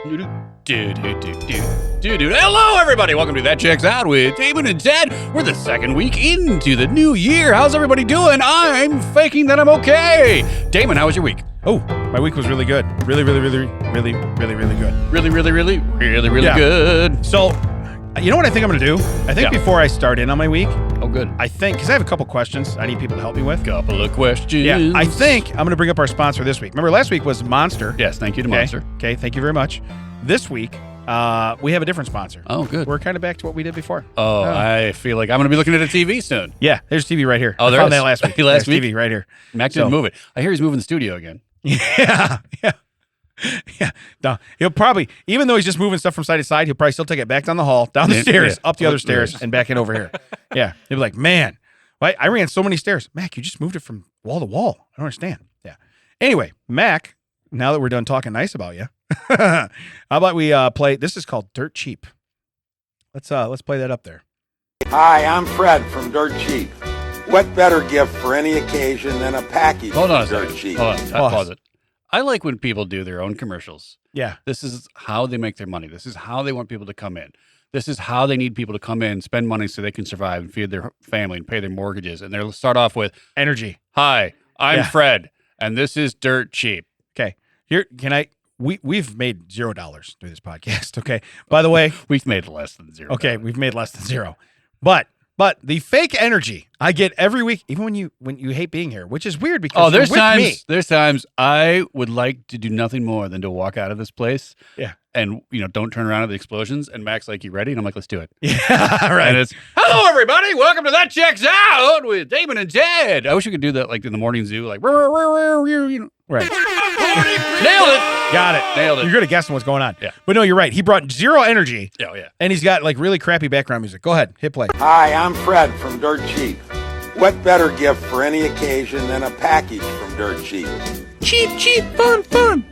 Hello, everybody. Welcome to That Checks Out with Damon and Ted. We're the second week into the new year. How's everybody doing? I'm faking that I'm okay. Damon, how was your week? Oh, my week was really good. Really good. Really Yeah. good. So, you know what I think I'm going to do? I think before I start in on my week, Oh, good. I think, because I have a couple questions I need people to help me with. Couple of questions. Yeah, I think I'm going to bring up our sponsor this week. Remember, last week was Monster. Yes, thank you to Okay. Monster. Okay, thank you very much. This week, we have a different sponsor. Oh, good. We're kind of back to what we did before. Oh, I feel like I'm going to be looking at a TV soon. Yeah, there's TV right here. Oh, I there found is. that last week. Last There's week? TV right here. Mac didn't move it. I hear he's moving the studio again. Yeah. No, he'll probably, even though he's just moving stuff from side to side, he'll probably still take it back down the hall, down the stairs, up the other stairs, and back in over here. Yeah. He'll be like, man, I ran so many stairs. Mac, you just moved it from wall to wall. I don't understand. Yeah. Anyway, Mac, now that we're done talking nice about you, how about we play, this is called Dirt Cheap. Let's play that up there. Hi, I'm Fred from Dirt Cheap. What better gift for any occasion than a package Hold on a from Dirt second. Cheap? Hold on. Pause. Pause it. I like when people do their own commercials. Yeah. This is how they make their money. This is how they want people to come in. This is how they need people to come in, spend money so they can survive and feed their family and pay their mortgages. And they'll start off with, Energy. "Hi, I'm Yeah. Fred, and this is Dirt Cheap." Okay. Here, we've made $0 through this podcast. Okay. By the way, We've made less than zero. okay, we've made less than zero. But the fake energy I get every week, even when you hate being here, which is weird because Oh, there's you're with times. me. There's times I would like to do nothing more than to walk out of this place. Yeah. And don't turn around at the explosions. And Mac's like, "You ready?" And I'm like, "Let's do it." Yeah, right. And it's, "Hello, everybody. Welcome to That Checks Out with Damon and Ted." I wish we could do that like in the morning zoo, like, Right. Nailed it. Got it. Nailed it. You're good at guessing what's going on. Yeah. But no, you're right. He brought zero energy, Oh, yeah. and he's got like really crappy background music. Go ahead, hit play. Hi, I'm Fred from Dirt Cheap. What better gift for any occasion than a package from Dirt Cheap? Cheap, fun.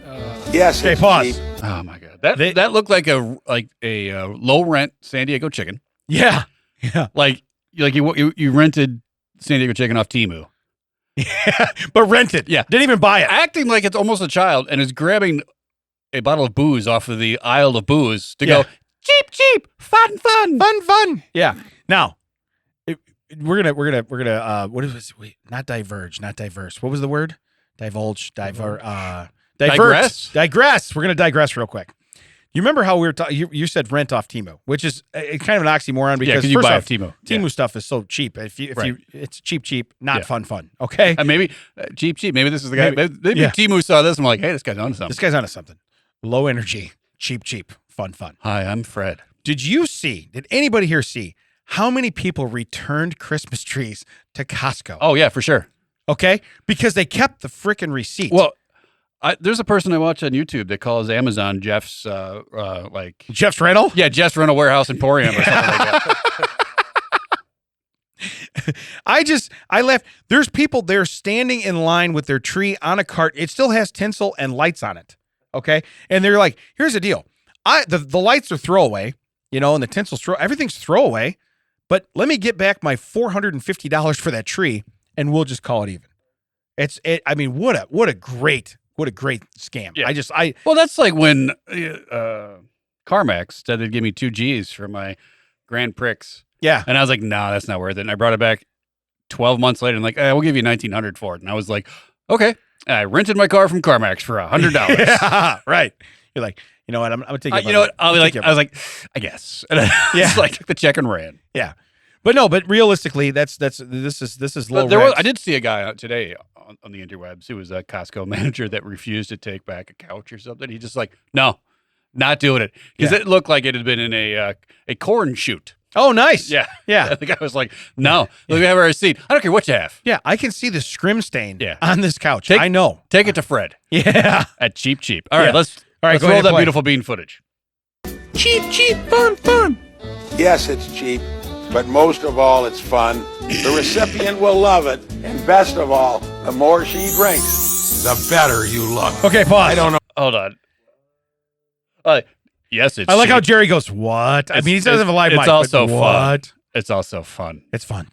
Yes, Okay, it's pause. cheap. Oh, my God. That looked like a low-rent San Diego chicken. Yeah. Like you rented San Diego chicken off Temu. But rented. Yeah. Didn't even buy it. Acting like it's almost a child and is grabbing a bottle of booze off of the aisle of booze to Yeah. go, cheap, fun. Fun. Yeah. Now, we're gonna what is this? Wait, not diverge, not diverse. What was the word? Divulge, digress. We're gonna digress real quick. You remember how we were talking? You said rent off Temu, which is it's kind of an oxymoron because you first buy off, off Temu. Temu stuff is so cheap. If Right. you, it's cheap, not Yeah. fun. Okay, And maybe cheap. Maybe this is the guy. Maybe Yeah. Temu saw this and I'm like, "Hey, this guy's on something." this guy's onto something. Low energy, cheap, fun. Hi, I'm Fred. Did anybody here see how many people returned Christmas trees to Costco? Oh yeah, for sure. Okay, because they kept the freaking receipt. Well, there's a person I watch on YouTube that calls Amazon Jeff's Jeff's rental. Jeff's rental warehouse emporium or something like that. I left. There's people there standing in line with their tree on a cart. It still has tinsel and lights on it. Okay. And they're like, here's the deal. The lights are throwaway, and the tinsel's everything's throwaway. But let me get back my $450 for that tree and we'll just call it even. I mean, what a great scam. Yeah. Well, that's like when CarMax said they'd give me 2 G's for my Grand Prix. Yeah. And I was like, "No, that's not worth it." And I brought it back 12 months later and like, "We'll give you $1,900 for it." And I was like, "Okay." And I rented my car from CarMax for $100. Yeah, right. You're like, you know what? I'm gonna take it. You know what? I was like, "I guess." And I just like took the check and ran. Yeah. But realistically, this is low rent. I did see a guy out today on the interwebs who was a Costco manager that refused to take back a couch or something. He just like, "No, not doing it," because it looked like it had been in a corn chute. Oh, nice. Yeah. Yeah. The guy was like, "No, look, we have our receipt. I don't care what you have. Yeah, I can see the scrim stain Yeah. on this couch. Take- I know. Take it to Fred Yeah. at Cheap. All right, Yeah. let's All right, let's go roll ahead and that play. beautiful bean footage. Cheap, fun. Yes, it's cheap, but most of all, it's fun. The recipient will love it, and best of all, the more she drinks, the better you look. Okay, pause. I don't know. Hold on. Yes, it's I like how cheap. Jerry goes, what? I mean, he doesn't have a live it's mic. also but fun. what? It's also fun. It's fun.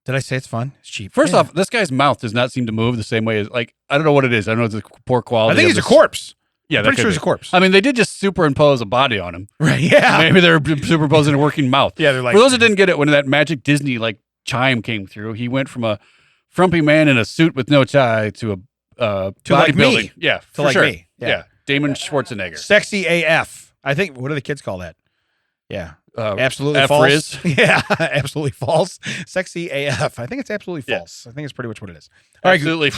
Did I say it's fun? It's cheap. First Yeah. off, this guy's mouth does not seem to move the same way as, like, I don't know what it is. I don't know if it's poor quality. I think of he's a this- corpse. Yeah, I'm pretty sure he's a corpse. I mean, they did just superimpose a body on him. Right? Yeah. Maybe they're superimposing a working mouth. Yeah, they're like. For those that didn't get it, when that magic Disney like chime came through, he went from a frumpy man in a suit with no tie to a like bodybuilding. me. Yeah, To for like sure. me. Yeah. Damon Schwarzenegger. Sexy AF. I think. What do the kids call that? Yeah. Absolutely F false. Riz. Yeah, absolutely false. Sexy AF. I think it's absolutely Yeah. false. I think it's pretty much what it is. All right, Absolutely.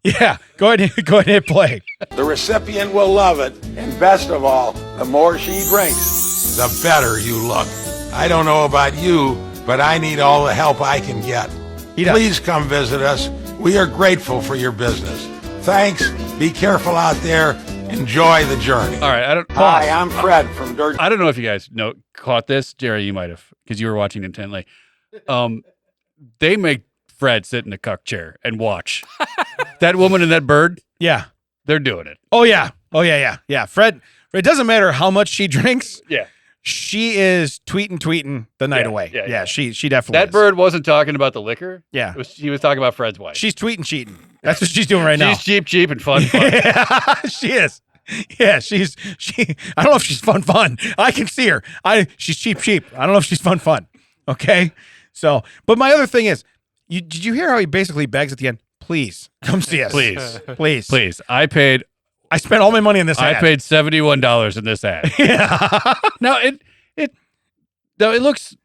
yeah. Go ahead and hit play. The recipient will love it, and best of all, the more she drinks, the better you look. I don't know about you, but I need all the help I can get. He does. Please come visit us. We are grateful for your business. Thanks. Be careful out there. Enjoy the journey. All right. Hi, I'm Fred from Dirt. I don't know if you guys caught this. Jerry, you might have, because you were watching intently. They make Fred sit in a cuck chair and watch. That woman and that bird, Yeah. they're doing it. Oh yeah. Yeah. Fred. It doesn't matter how much she drinks. Yeah. She is tweeting the night Yeah, away. yeah, Yeah. yeah. She definitely. That is. bird wasn't talking about the liquor. Yeah. She was talking about Fred's wife. She's tweeting cheating. That's what she's doing right now. She's cheap and fun. Yeah, she is. Yeah, she. I don't know if she's fun. I can see her. She's cheap. I don't know if she's fun. Okay. So, but my other thing is, did you hear how he basically begs at the end? Please come see us. Please. I I spent all my money on this. I ad. paid $71 in this ad. Yeah. Now it looks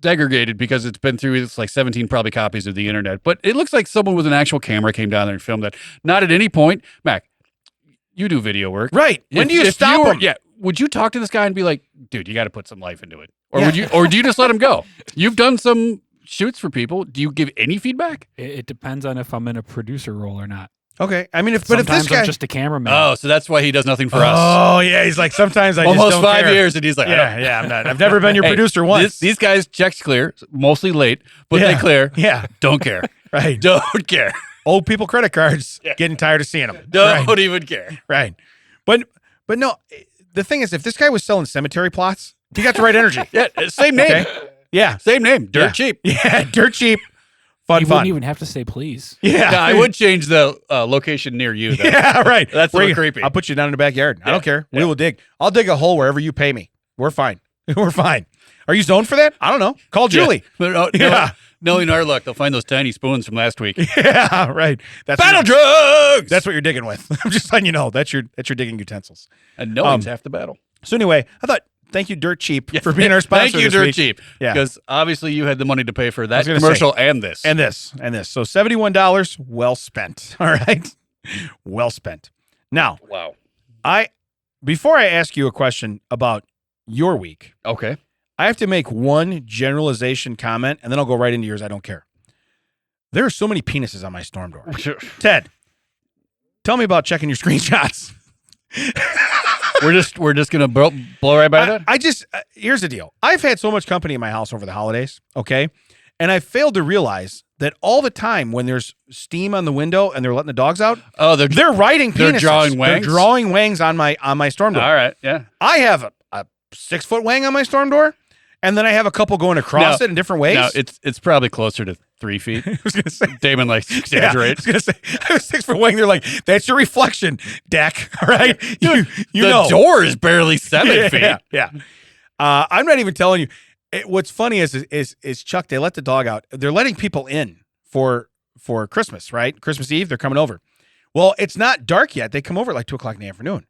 degraded because it's been through like 17 probably copies of the internet, but it looks like someone with an actual camera came down there and filmed that. Not at any point, Mac. You do video work, Right. When do you If stop were- him? Yeah. Would you talk to this guy and be like, dude, you got to put some life into it, or Yeah. would you, or do you just let him go? You've done some shoots for people. Do you give any feedback? It depends on if I'm in a producer role or not. Okay. I mean, if Sometimes this guy, I'm just a cameraman. Oh, so that's why he does nothing for us. oh yeah, he's like sometimes I Almost just don't 5 care. years, and he's like, I don't- Yeah, I'm not. I've never been your Hey, producer once. These guys checks clear, mostly late, but Yeah. they clear. Yeah. Don't care. Right. Don't care. Old people credit cards. Yeah. Getting tired of seeing them. Don't even care. Right. But no, the thing is, if this guy was selling cemetery plots, he got the right energy. Yeah, same name. Okay. Yeah. Same name. Dirt Yeah. cheap. Yeah. Dirt cheap. you Fun. wouldn't even have to say please. Yeah. Yeah, I would change the location near you. Though. Yeah, right. That's a Where little you- creepy. I'll put you down in the backyard. I Yeah. don't care. We Yeah. will dig. I'll dig a hole wherever you pay me. We're fine. We're fine. Are you zoned for that? I don't know. Call Julie. But, Yeah. knowing our luck, they'll find those tiny spoons from last week. Yeah, right. That's Battle what, drugs. That's what you're digging with. I'm just letting you know. That's your digging utensils. and knowing's half the battle. So anyway, I thought thank you, Dirt Cheap, for being our sponsor. Thank you, this Dirt week. Cheap. Yeah. Because obviously you had the money to pay for that gonna commercial and this. And this. So $71, well spent. All right. Well spent. Now, wow. before I ask you a question about your week, Okay. I have to make one generalization comment, and then I'll go right into yours. I don't care. There are so many penises on my storm door. Ted, tell me about checking your screenshots. We're just gonna blow right by that. I just here's the deal. I've had so much company in my house over the holidays, okay? And I failed to realize that all the time when there's steam on the window and they're letting the dogs out, Oh, they're writing penises. They're drawing wangs? They're drawing wangs on my storm door. all right. Yeah. I have a 6-foot wang on my storm door, and then I have a couple going across No. it in different ways. No, it's probably closer to 3 feet. I was gonna say. Damon likes to Yeah, I exaggerate. was gonna say I have a 6-foot wang. They're like, that's your reflection, Dak. All right, you the know. door is barely 7 feet. Yeah. I'm not even telling you. What's funny is Chuck. They let the dog out. They're letting people in for Christmas, right? Christmas Eve. They're coming over. Well, it's not dark yet. They come over at like 2:00 in the afternoon.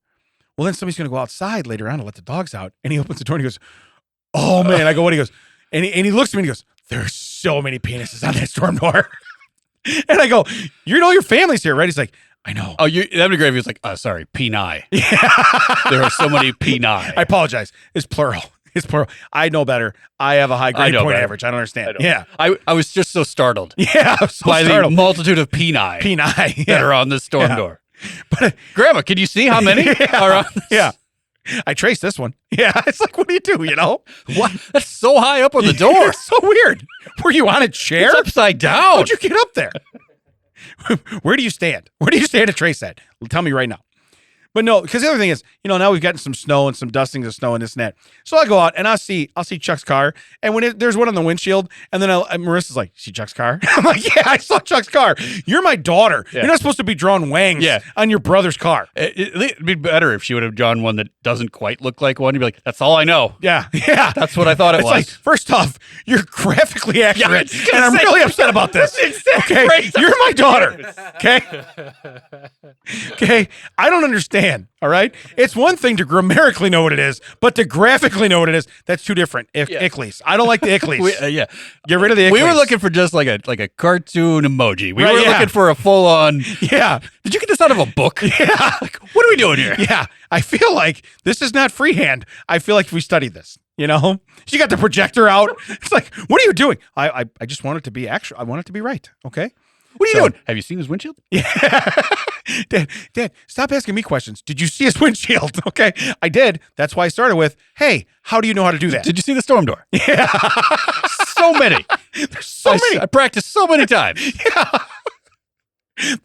Well, then somebody's gonna go outside later on to let the dogs out, and he opens the door and he goes, "Oh man!" I go, "What?" He goes, and he looks at me and he goes, "There's so many penises on that storm door." And I go, "You know your family's here, right?" He's like, "I know." Oh, that'd be great if he was like, sorry, penile. Yeah. There are so many penile. I apologize. It's plural. It's plural. I know better. I have a high grade know point better. average. I don't understand. I don't- Yeah. I was just so startled Yeah. I'm so by the startled. multitude of penile Penile. that are on this storm Yeah. door. But Grandma, can you see how many are on this? yeah. I traced this one. Yeah. It's like, what do you do? You know? What? That's so high up on the door. It's so weird. Were you on a chair? It's upside down. How'd you get up there? Where do you stand? Where do you stand to trace that? Tell me right now. But no, because the other thing is, now we've gotten some snow and some dustings of snow and this and that. So I go out and I'll see Chuck's car, and when there's one on the windshield, and then Marissa's like, "See Chuck's car?" I'm like, "Yeah, I saw Chuck's car. You're my daughter. Yeah. You're not supposed to be drawing wangs on your brother's car." It'd be better if she would have drawn one that doesn't quite look like one. You'd be like, "That's all I know." Yeah. That's what I thought it It's was. like, first off, you're graphically accurate, was gonna and I'm say- really upset about this. Okay, you're my daughter. Okay, okay. I don't understand. All right, it's one thing to grammatically know what it is, but to graphically know what it is, that's two different. Ickleys. I don't like the Ickleys. Yeah. Get rid of the Ickleys. We were looking for just like a cartoon emoji. We Right, were yeah. looking for a full on. Yeah, Did you get this out of a book? yeah. Like, what are we doing here? Yeah, I feel like this is not freehand. I feel like we studied this. She got the projector out. It's like, what are you doing? I just want it to be actual. I want it to be right. Okay. What are you doing? Have you seen his windshield? Yeah. Dad, stop asking me questions. Did you see his windshield? Okay. I did. That's why I started with, hey, how do you know how to do that? Did you see the storm door? Yeah. So many. There's so many. I practiced so many times.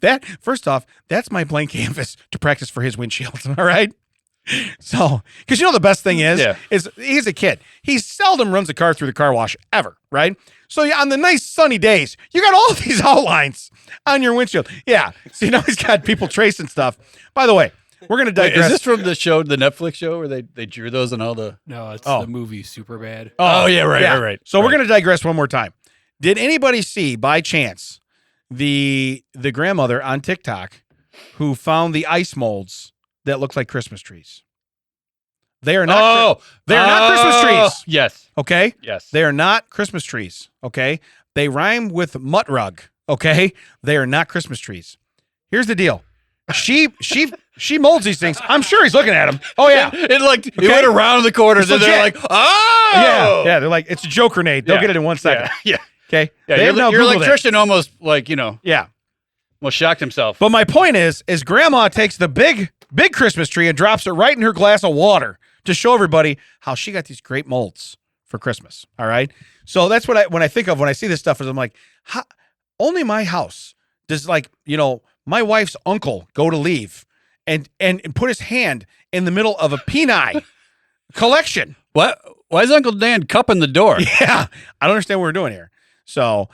That, first off, that's my blank canvas to practice for his windshield. All right. So, because the best thing is he's a kid. He seldom runs a car through the car wash ever, right? So on the nice sunny days, you got all these outlines on your windshield. Yeah. So now he's got people tracing stuff. By the way, we're going to digress. Is this from the Netflix show where they drew those and all the? No, it's the movie Superbad. Oh yeah, right. So we're going to digress one more time. Did anybody see by chance the grandmother on TikTok who found the ice molds that look like Christmas trees? They are not. They're not Christmas trees. Yes. Okay. Yes. They are not Christmas trees. Okay. They rhyme with mutt rug. Okay. They are not Christmas trees. Here's the deal. She molds these things. I'm sure he's looking at them. Oh yeah. It went around the corners and they're like, oh Yeah. They're like, it's a joke grenade. They'll get it in 1 second. Yeah. Okay. Yeah. They have now Your Googled it. electrician almost Yeah. almost shocked himself. But my point is grandma takes the big Christmas tree and drops it right in her glass of water to show everybody how she got these great molds for Christmas. All right. So that's what when I think of when I see this stuff is I'm like, only my house does my wife's uncle go to leave and put his hand in the middle of a Peni collection. What? Why is Uncle Dan cupping the door? Yeah. I don't understand what we're doing here. So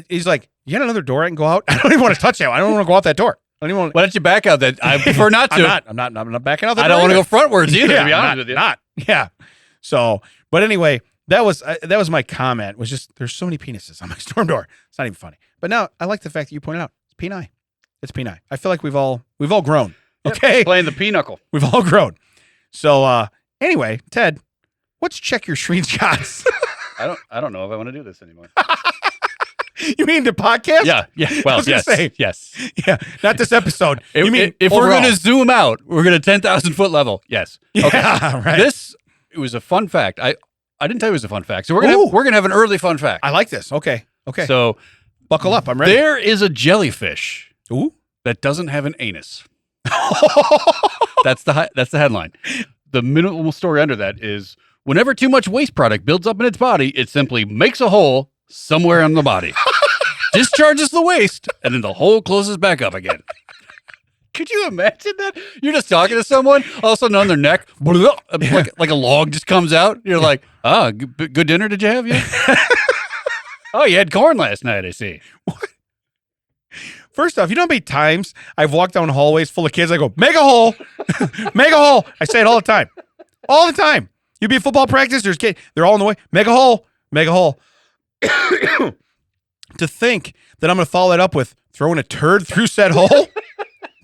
he's like, you got another door I can go out? I don't even want to touch that. I don't want to go out that door. I don't even want. Why don't you back out? That I prefer not to. I'm not backing out that I door don't want to either. go frontwards either. To be honest with you. Yeah. So, but anyway, that was my comment. Was just there's so many penises on my storm door. It's not even funny. But now I like the fact that you pointed out it's Peni. It's Peni. I feel like we've all grown. Okay, Playing the pinochle. we've all grown. So anyway, Ted, let's check your screenshots. I don't know if I want to do this anymore. You mean the podcast? Yeah. Well, I was gonna say. yes. Yeah. Not this episode. You mean if we're overall? going to zoom out, we're going to 10,000 foot level. Yes. Okay. Yeah, right. It was a fun fact. I didn't tell you it was a fun fact. So we're gonna have an early fun fact. I like this. Okay. So Buckle up. I'm ready. there is a jellyfish Ooh. that doesn't have an anus. That's the headline. The minimal story under that is whenever too much waste product builds up in its body, it simply makes a hole somewhere in the body, discharges the waste, and then the hole closes back up again. Could you imagine that? You're just talking to someone, all of a sudden on their neck, like a log just comes out. You're like, good dinner did you have yet? Oh, you had corn last night, I see. First off, you know how many times I've walked down hallways full of kids? I go, make a hole, make a hole. I say it all the time. All the time. You be at football practice, there's kids, they're all in the way. Make a hole, make a hole. To think that I'm going to follow that up with throwing a turd through said hole,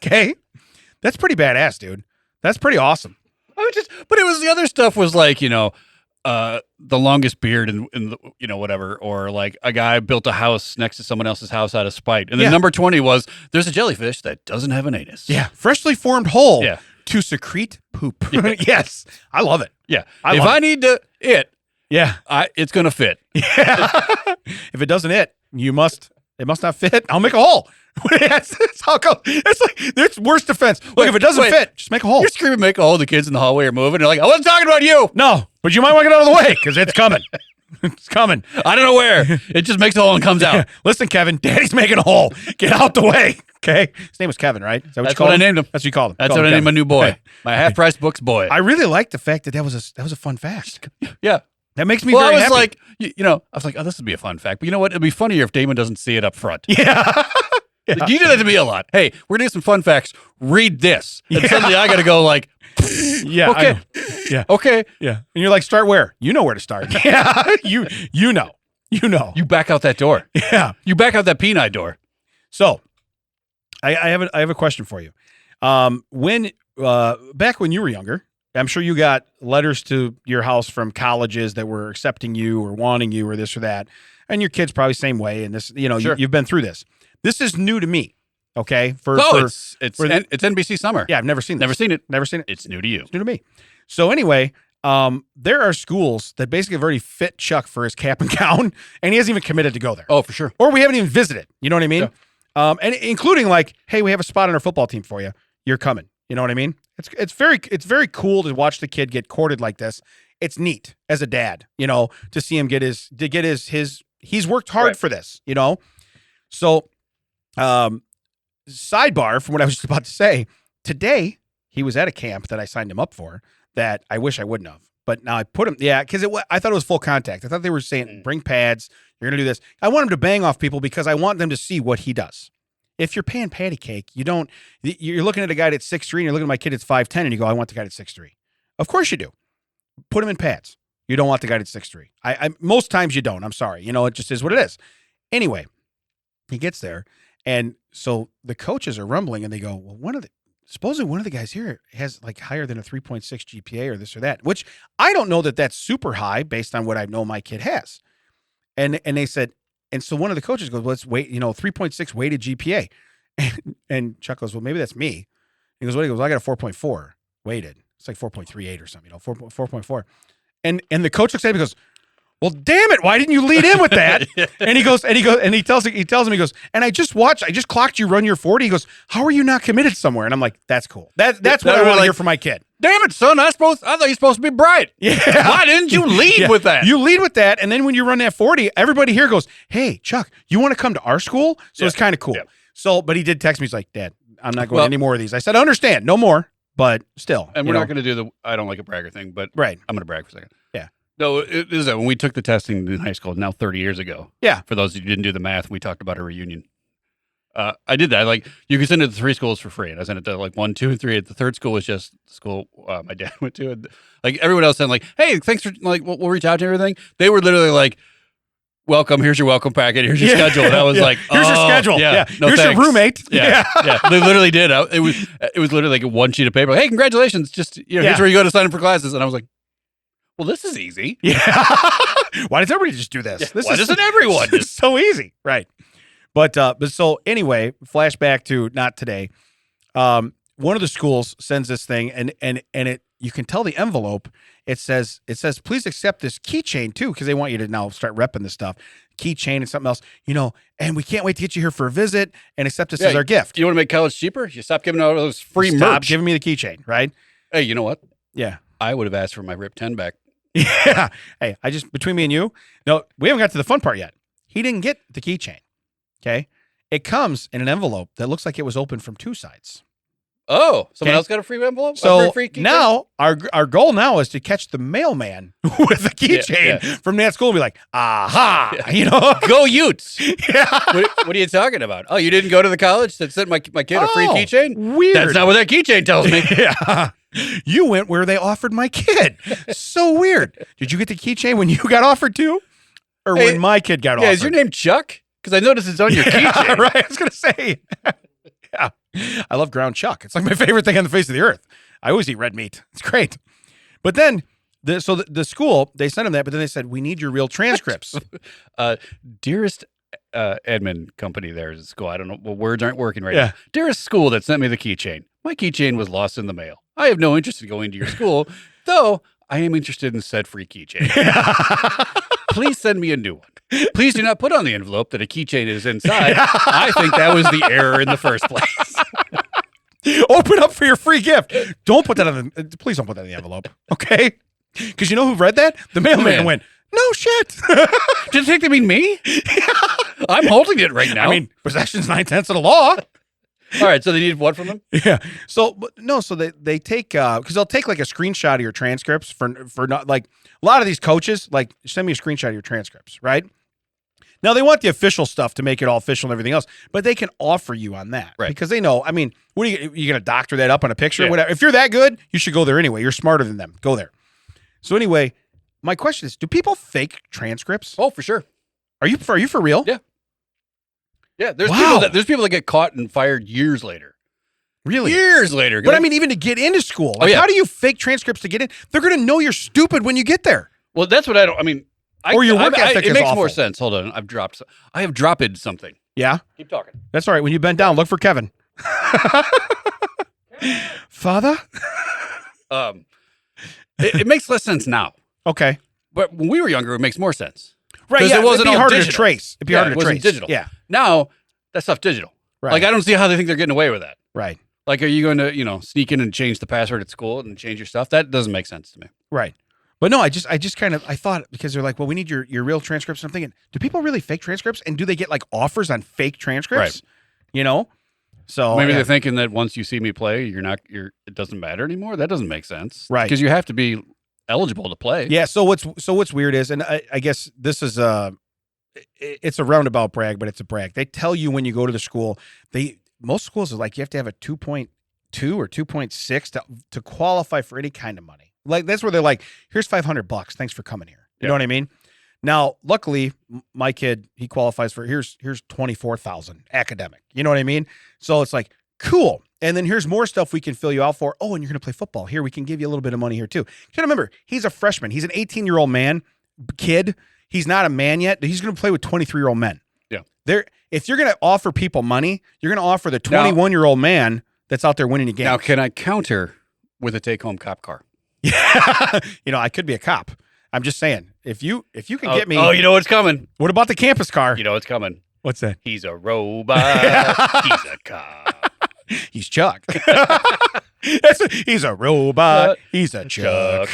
okay? That's pretty badass, dude. That's pretty awesome. But it was the other stuff was like, the longest beard in the, whatever, or like a guy built a house next to someone else's house out of spite. And then number 20 was there's a jellyfish that doesn't have an anus. Yeah. Freshly formed hole Yeah. to secrete poop. Yes. I love it. Yeah. I If love I it. need to Yeah. it's going to fit. Yeah. If it doesn't it must not fit. I'll make a hole. that's how it goes. It's like, it's worst defense. Look, if it doesn't fit, just make a hole. You're screaming, make a hole. The kids in the hallway are moving. They're like, I wasn't talking about you. No, but you might want to get out of the way because it's coming. It's coming. I don't know where. It just makes a hole and comes out. Listen, Kevin, Daddy's making a hole. Get out the way. Okay. His name was Kevin, right? Is that That's what I named him. That's what you called him. That's what I named my new boy. My half-price books boy. I really like the fact that was a fun fact. Yeah. That makes me Well, very I was happy. like, I was like, oh, this would be a fun fact. But you know what? It'd be funnier if Damon doesn't see it up front. Yeah. Like, you do that to me a lot. Hey, we're going to do some fun facts. Read this. And suddenly I got to go like, Yeah. okay. I know. Yeah. Okay. Yeah. And you're like, start where? You know where to start. Yeah. You know. You know. You back out that door. Yeah. You back out that peanut door. So I have a question for you. When back when you were younger, I'm sure you got letters to your house from colleges that were accepting you or wanting you or this or that. And your kids probably same way. And this, Sure. you've been through this. This is new to me. Okay. It's NBC Summer. Yeah, I've never seen this. Never seen it. Never seen it. It's new to you. It's new to me. So anyway, there are schools that basically have already fit Chuck for his cap and gown, and he hasn't even committed to go there. Oh, for sure. Or we haven't even visited. You know what I mean? Yeah. And including like, hey, we have a spot on our football team for you. You're coming. You know what I mean? It's very cool to watch the kid get courted like this. It's neat as a dad, to see him get his he's worked hard Right. for this, So, sidebar from what I was just about to say, today he was at a camp that I signed him up for that I wish I wouldn't have. But now I put him, because I thought it was full contact. I thought they were saying, bring pads, you're going to do this. I want him to bang off people because I want them to see what he does. If you're paying patty cake, you're looking at a guy that's 6'3", and you're looking at my kid that's 5'10", and you go, I want the guy that's 6'3". Of course you do. Put him in pads. You don't want the guy that's 6'3". I most times you don't. I'm sorry. It just is what it is. Anyway, he gets there, and so the coaches are rumbling, and they go, well, supposedly one of the guys here has like higher than a 3.6 GPA or this or that, which I don't know that that's super high based on what I know my kid has. And they said, and so one of the coaches goes, well, let's wait, 3.6 weighted GPA. And Chuck goes, well, maybe that's me. He goes, what? He goes, well, I got a 4.4 weighted. It's like 4.38 or something, 4.4. And the coach looks at him and goes, well, damn it, why didn't you lead in with that? And he tells him, he goes, and I just clocked you run your 40. He goes, how are you not committed somewhere? And I'm like, that's cool. That's what I want to hear from my kid. Damn it, son! I thought you were supposed to be bright. Yeah. Why didn't you lead with that? You lead with that, and then when you run that 40, everybody here goes, hey, Chuck, you want to come to our school? So it's kind of cool. Yeah. So, but he did text me. He's like, Dad, I'm not going to any more of these. I said, I understand. No more, but still. And we're not going to do the I don't like a bragger thing, but right. I'm going to brag for a second. Yeah. No, it is when we took the testing in high school, now 30 years ago. Yeah. For those who didn't do the math, we talked about a reunion. I did that. Like, you can send it to 3 schools for free. And I sent it to like 1, 2, and 3. The third school was just the school my dad went to. And like everyone else said, like, hey, thanks for like we'll reach out to everything. They were literally like, welcome, here's your welcome packet, here's your schedule. And I was like, here's your schedule. Yeah. No, here's thanks. your roommate. Yeah. They literally did. It was literally like one sheet of paper. Like, hey, congratulations. Just here's where you go to sign up for classes. And I was like, well, this is easy. Yeah. Why does everybody just do this? Yeah. Why doesn't everyone? This is so easy. Right. But so anyway, flashback to not today. One of the schools sends this thing and it you can tell the envelope. It says please accept this keychain too, because they want you to now start repping this stuff. Keychain and something else, and we can't wait to get you here for a visit and accept this as our gift. You want to make college cheaper? You stop giving out those free merch. Stop giving me the keychain, right? Hey, you know what? Yeah. I would have asked for my RIP 10 back. Yeah. Hey, between me and you, no, we haven't got to the fun part yet. He didn't get the keychain. Okay. It comes in an envelope that looks like it was open from 2 sides. Oh, someone else got a free envelope? So free keychain? now our goal now is to catch the mailman with the keychain from that school and be like, aha, Go Utes. Yeah. What are you talking about? Oh, you didn't go to the college that sent my kid a free keychain? Weird. That's not what that keychain tells me. Yeah. You went where they offered my kid. So weird. Did you get the keychain when you got offered to? Or when my kid got offered? Yeah, is your name Chuck? Because I noticed it's on your keychain. Right. I was going to say. Yeah. I love ground chuck. It's like my favorite thing on the face of the earth. I always eat red meat. It's great. But then, the school, they sent him that, but then they said, we need your real transcripts. Dearest admin company there is school. I don't know. Well, words aren't working right now. Dearest school that sent me the keychain. My keychain was lost in the mail. I have no interest in going to your school, though I am interested in said free keychain. Please send me a new one. Please do not put on the envelope that a keychain is inside. I think that was the error in the first place. Open up for your free gift. Don't put that please don't put that in the envelope. Okay? Because you know who read that? The mailman went, No shit. Did you think they mean me? I'm holding it right now. I mean, possession's 9/10 of the law. all right. So they need what from them? Yeah. So they take because they'll take like a screenshot of your transcripts for not like a lot of these coaches like send me a screenshot of your transcripts, right? Now they want the official stuff to make it all official and everything else, but they can offer you on that, right? Because they know. I mean, what are you going to doctor that up on a picture? Yeah. Whatever. If you're that good, you should go there anyway. You're smarter than them. Go there. So anyway, my question is: do people fake transcripts? Oh, for sure. Are you for real? Yeah. Yeah. There's Wow. people that get caught and fired years later. Really? Years later. But I mean, even to get into school, like, how do you fake transcripts to get in? They're going to know you're stupid when you get there. Well, that's what I don't. I mean. Or your work ethic it is makes awful. more sense. Hold on. I have dropped something. Yeah? Keep talking. That's all right. When you bend down, look for Kevin. Father? It makes less sense now. Okay. But when we were younger, it makes more sense. Right. 'Cause Yeah, it wasn't it'd be all harder digital. to trace. It'd be harder it to wasn't trace. digital. Yeah. Now, that stuff's digital. Right. Like, I don't see how they think they're getting away with that. Right. Like, are you going to, sneak in and change the password at school and change your stuff? That doesn't make sense to me. Right. But no, I just kind of, I thought, because they're like, well, we need your real transcripts. And I'm thinking, do people really fake transcripts? And do they get like offers on fake transcripts? Right. So maybe they're thinking that once you see me play, it doesn't matter anymore. That doesn't make sense. Right. Because you have to be eligible to play. Yeah. So what's weird is, and I guess this is it's a roundabout brag, but it's a brag. They tell you when you go to the school, most schools are like, you have to have a 2.2 or 2.6 to qualify for any kind of money. Like, that's where they're like, here's $500. Thanks for coming here. You know what I mean? Now, luckily, my kid, he qualifies for, here's 24,000 academic. You know what I mean? So it's like, cool. And then here's more stuff we can fill you out for. Oh, and you're going to play football. Here, we can give you a little bit of money here too. You got to remember, he's a freshman. He's an 18-year-old kid. He's not a man yet. He's going to play with 23-year-old men. Yeah. If you're going to offer people money, you're going to offer the 21-year-old man that's out there winning a game. Now, can I counter with a take-home cop car? Yeah. I could be a cop. I'm just saying, if you can get me. Oh, you know what's coming. What about the campus car? You know what's coming. What's that? He's a robot. He's a cop. He's Chuck. He's a robot. He's a Chuck.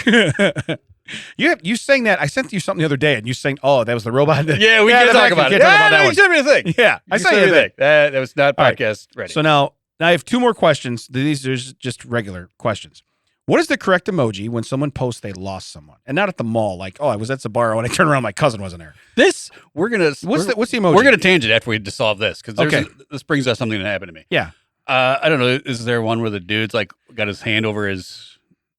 You sang that. I sent you something the other day, and you sang, "Oh, that was the robot." Yeah, we can talk about it. You sent me a thing. Yeah, I sent you a thing. That was not podcast ready. So now I have two more questions. These are just regular questions. What is the correct emoji when someone posts they lost someone, and not at the mall? Like, oh, I was at Sbarro and I turned around, my cousin wasn't there. What's the emoji? We're gonna tangent after we solve this because Okay. This brings us something that happened to me. Yeah. I don't know. Is there one where the dude's like got his hand over his?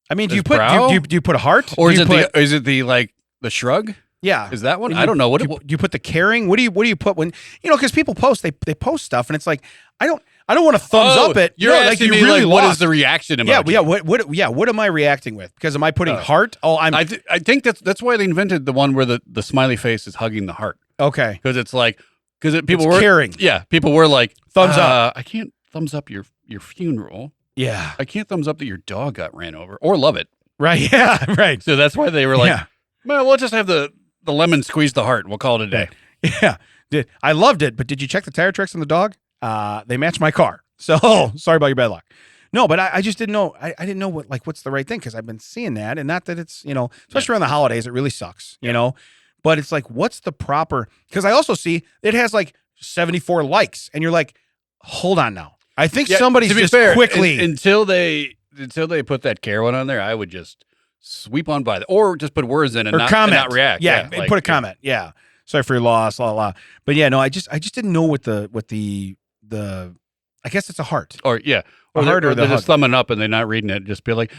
I mean, do you his brow? put a heart, Or is it the shrug? Yeah. Is that one? I don't know. Do you put the caring? What do you put when because people post they post stuff and it's like I don't want to thumbs up it. You're asking me really what lost. is the reaction emoji? Yeah. What am I reacting with? Because am I putting heart? Oh, I think that's why they invented the one where the smiley face is hugging the heart. Okay. Because it's like people it's were caring. Yeah, people were like thumbs up. I can't thumbs up your funeral. Yeah. I can't thumbs up that your dog got ran over or love it. Right. Yeah. Right. So that's why they were like, well, we'll just have the lemon squeeze the heart. We'll call it a day. Yeah. I loved it, but did you check the tire tracks on the dog? They match my car. So sorry about your bad luck. No, but I just didn't know. I didn't know what's the right thing because I've been seeing that, and not that it's especially around the holidays, it really sucks. But it's like, what's the proper? Because I also see it has like 74 likes, and you're like, hold on now. I think somebody's to be just fair, quickly until they put that care one on there, I would just sweep on by or just put words in and not react. Yeah, put a comment. Yeah, sorry for your loss, la la. But yeah, no, I just didn't know what the I guess it's a heart or a heart or the they're hug. just thumbing up and they're not reading it. Just be like,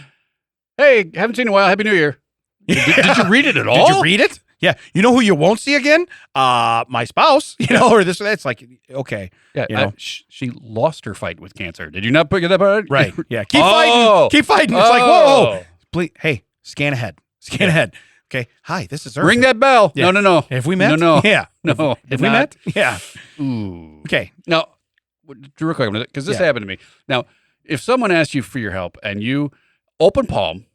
hey, haven't seen you in a while. Happy New Year. Did you read it at all? Did you read it? Yeah. You know who you won't see again? My spouse, or this or that. It's like, okay. Yeah. She lost her fight with cancer. Did you not pick it up on it? Right. Yeah. Keep fighting. Keep fighting. It's like, whoa. Please, hey, scan ahead. Scan ahead. Okay. Hi, this is Earth. Ring that bell. Yeah. No. Have we met? No. Yeah. No. Have we met? Yeah. Ooh. Okay. Now, real quick, because this happened to me. Now, if someone asks you for your help and you open palm,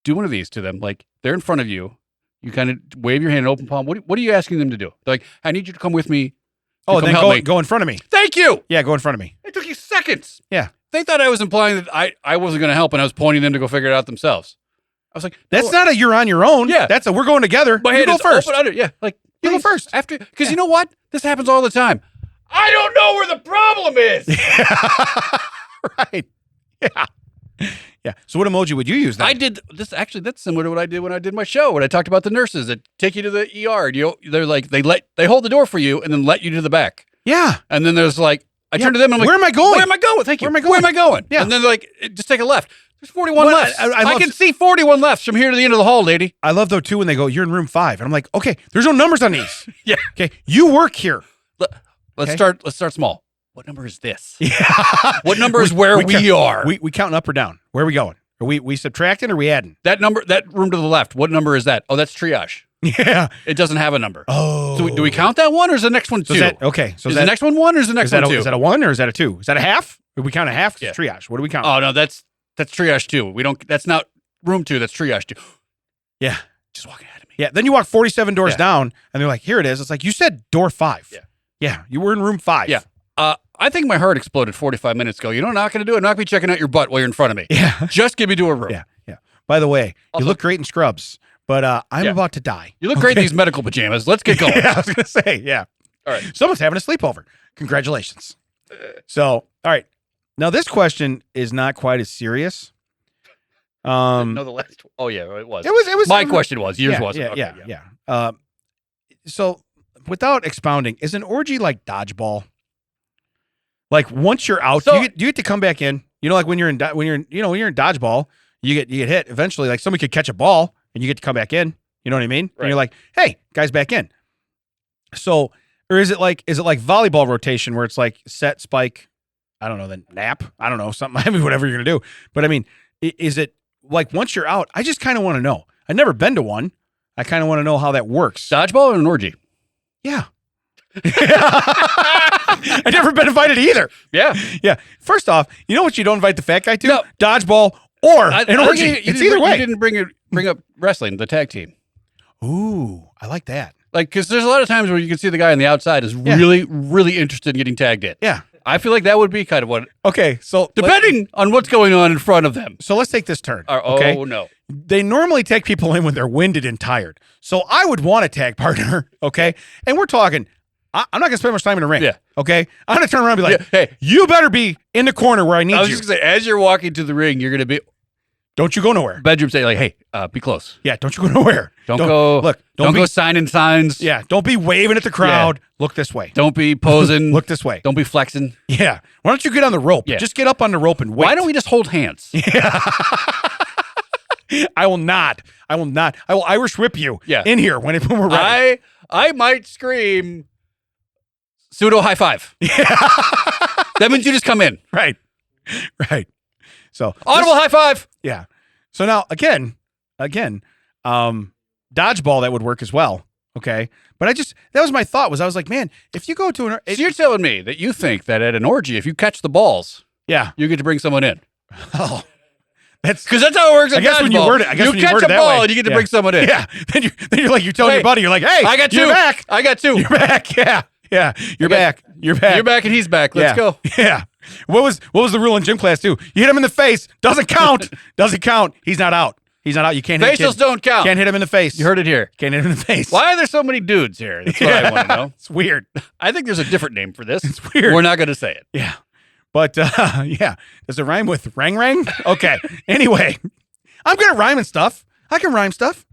do one of these to them, like they're in front of you, you kind of wave your hand and open palm. What are you asking them to do? They're like, I need you to come with me. Oh, then go in front of me. Thank you. Yeah, go in front of me. It took you seconds. Yeah. They thought I was implying that I wasn't going to help and I was pointing them to go figure it out themselves. was like, That's not a you're on your own. Yeah. That's a we're going together. My You hand go is first. open under. Yeah, like You go please, first. after because you know what? This happens all the time. I don't know where the problem is. Right. Yeah. Yeah. So what emoji would you use then? I did this actually. That's similar to what I did when I did my show. When I talked about the nurses that take you to the ER. They're like they hold the door for you and then let you to the back. Yeah. And then there's like I Yeah. turn to them. And I'm Where like, am I going? Where am I going? Thank you. Where am I going? Where am I going? Yeah. And then they're like, just take a left. There's 41 Well, left. I I love- can see 41 left from here to the end of the hall, lady. I love though too when they go, you're in room 5. And I'm like, okay, there's no numbers on these. Yeah. Okay. You work here. Let's Okay. start small. What number is this? Yeah. What number is where we are? We counting up or down? Where are we going? Are we subtracting or are we adding? That room to the left. What number is that? Oh, that's triage. Yeah. It doesn't have a number. Oh. So do we count that one or is the next one So two? is that, okay. So is that, the next one one or is the next is that one two? is that a 1 or is that a 2? Is that a half? If we count a half, Yeah. it's triage. What do we count? Oh no, that's triage two. We don't. That's not room two. That's triage two. Yeah. Just walking ahead of me. Yeah. Then you walk 47 doors Yeah. down and they're like, here it is. It's like, you said door 5. Yeah. Yeah. You were in room 5. Yeah. I think my heart exploded 45 minutes ago. You know what I'm not going to do? I'm not going to be checking out your butt while you're in front of me. Yeah. Just give me to a room. Yeah. Yeah. By the way, Also- you look great in scrubs, but I'm Yeah. about to die. You look great in these medical pajamas. Let's get going. Yeah, I was going to say, yeah. All right. Someone's having a sleepover. Congratulations. So, all right. Now, this question is not quite as serious. No, the last. Oh yeah, it was. It was My question was. Yours yeah, wasn't. Yeah, Okay, yeah. So, without expounding, is an orgy like dodgeball? Like once you're out, So- do you get to come back in? You know, like when you're in dodgeball, you get hit. Eventually, like somebody could catch a ball and you get to come back in. You know what I mean? And Right. you're like, hey, guys, back in. So, or is it like volleyball rotation where it's like set, spike, I don't know, then nap? I don't know, something. I mean, whatever you're gonna do. But I mean, is it like once you're out? I just kind of want to know. I've never been to one. I kind of want to know how that works. Dodgeball or an orgy? Yeah. I've never been invited either. Yeah. Yeah. First off, you know what you don't invite the fat guy to? No. Dodgeball or I an think orgy. you It's didn't either bring- way. You didn't bring up wrestling, the tag team. Ooh, I like that. Like, because there's a lot of times where you can see the guy on the outside is Yeah. really, really interested in getting tagged in. Yeah. I feel like that would be kind of what, Okay. So depending on what's going on in front of them. So let's take this turn. Oh Okay. no. They normally take people in when they're winded and tired. So I would want a tag partner. Okay. And we're talking, I'm not going to spend much time in the ring. Yeah. Okay. I'm going to turn around and be like, Yeah, hey. you better be in the corner where I need I was you. just gonna say, as you're walking to the ring, you're gonna be Don't you go nowhere. bedroom say like, hey, be close. Yeah. Don't you go nowhere. Don't go. Look, Don't be, go signing signs. Yeah. Don't be waving at the crowd. Look this way. Don't be posing. Look this way. Don't be flexing. Yeah. Why don't you get on the rope? Yeah. Just get up on the rope and wait. Why don't we just hold hands? I will not. I will Irish whip you Yeah. in here when we're ready. I might scream pseudo high five. That means you just come in. Right. Right. So Audible high five. yeah. So now again, dodgeball that would work as well. Okay. But that was my thought I was like, man, if you go to So you're telling me that you think that at an orgy, if you catch the balls, yeah. you get to bring someone in. Oh, that's Because that's how it works. I guess when you word it, I guess you when you catch word a it that ball way. and you get to Yeah. bring someone in. yeah. Then you're like, you're telling your buddy, you're like, hey, I got you're two. back. I got two. You're back. Yeah. Yeah. You're got- back. You're back. You're back and he's back. Let's Yeah. go. Yeah. What was the rule in gym class too? You hit him in the face. Doesn't count. Doesn't count. He's not out. He's not out. You can't hit a Facials kid. don't count. Can't hit him in the face. You heard it here. Can't hit him in the face. Why are there so many dudes here? That's what I want to know. It's weird. I think there's a different name for this. It's weird. We're not going to say it. Yeah. But yeah. Does it rhyme with rang rang? Okay. Anyway, I'm good at rhyming stuff. I can rhyme stuff.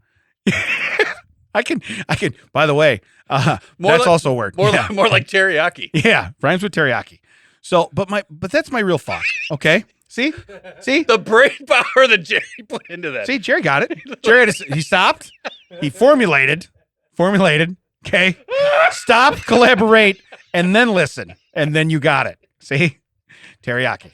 I can. By the way, that's like- also a word. More, Yeah. more like teriyaki. Yeah. Rhymes with teriyaki. So, but that's my real thought. Okay. See? The brain power that Jerry put into that. See, Jerry got it. Jerry he stopped. He formulated. Okay. Stop, collaborate, and then listen. And then you got it. See? Teriyaki.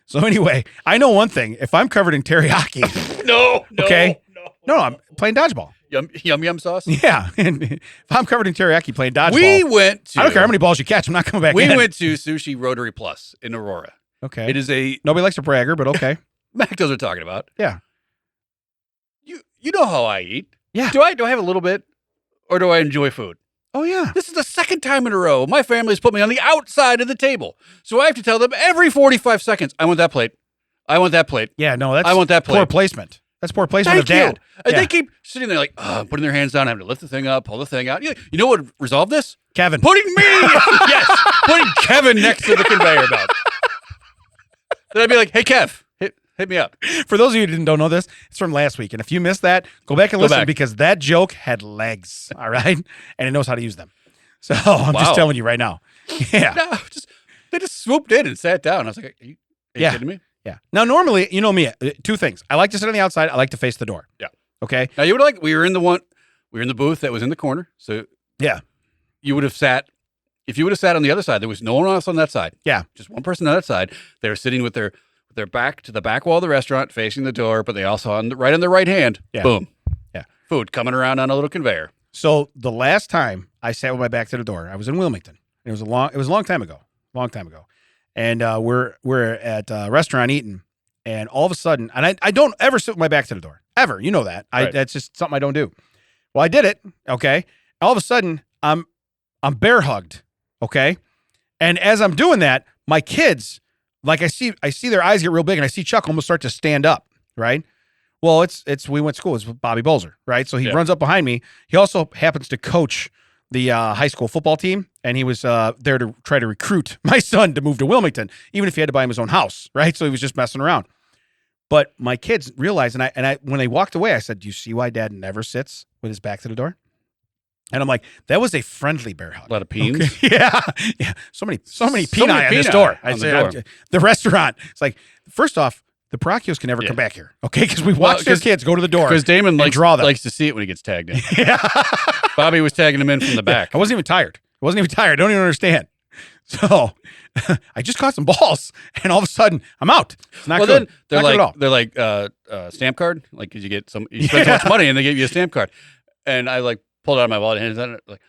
So anyway, I know one thing. If I'm covered in teriyaki, No. Okay. No. I'm playing dodgeball. Yum sauce. Yeah. And if I'm covered in teriyaki playing dodgeball, We went to. I don't care how many balls you catch. I'm not coming back We in. went to Sushi Rotary Plus in Aurora. Okay. It is a Nobody likes a bragger, but okay. Mac knows what we're talking about. Yeah. You know how I eat. Yeah. Do I have a little bit, or do I enjoy food? Oh, yeah. This is the second time in a row my family's put me on the outside of the table, so I have to tell them every 45 seconds, I want that plate. I want that plate. Yeah, no, that's I want that poor plate. placement. That's poor placement Thank of dad. you. And Yeah. they keep sitting there like, putting their hands down, having to lift the thing up, pull the thing out. You know what would resolve this? Kevin. Putting me, yes, putting Kevin next to the conveyor belt. Then I'd be like, hey, Kev, hit me up. For those of you who don't know this, it's from last week. And if you missed that, go back and listen back. because that joke had legs, all right? And it knows how to use them. So I'm just Wow. telling you right now. Yeah. No, they just swooped in and sat down. I was like, are you kidding me? Yeah. Now, normally, you know me, two things. I like to sit on the outside. I like to face the door. Yeah. Okay. Now we were in the booth that was in the corner. So Yeah. you would have sat, if you would have sat on the other side, there was no one else on that side. Yeah. Just one person on that side. They were sitting with their back to the back wall of the restaurant, facing the door, but they also right on their right hand. Yeah. Boom. Yeah. Food coming around on a little conveyor. So the last time I sat with my back to the door, I was in Wilmington. It was a long time ago. And we're at a restaurant eating, and all of a sudden, and I don't ever sit with my back to the door. Ever. You know that. Right. That's just something I don't do. Well, I did it, okay? All of a sudden, I'm bear hugged, okay? And as I'm doing that, my kids, like I see their eyes get real big, and I see Chuck almost start to stand up, right? Well, we went to school. It's with Bobby Bolzer, right? So he runs up behind me. He also happens to coach the high school football team, and he was there to try to recruit my son to move to Wilmington, even if he had to buy him his own house, right? So he was just messing around. But my kids realized, and I when they walked away, I said, "Do you see why Dad never sits with his back to the door?" And I'm like, "That was a friendly bear hug." A lot of peens. Okay. Yeah. So many peni on this door. I said, the restaurant. It's like, first off, the Paracchios can never come back here, okay? Because we watched their kids go to the door. Because Damon likes to see it when he gets tagged in. Yeah. Bobby was tagging him in from the back. I wasn't even tired. I don't even understand. So I just caught some balls, and all of a sudden I'm out. It's not good. Then they're like stamp card, like because you spend so much money and they give you a stamp card, and I like pulled it out of my wallet and handed it like,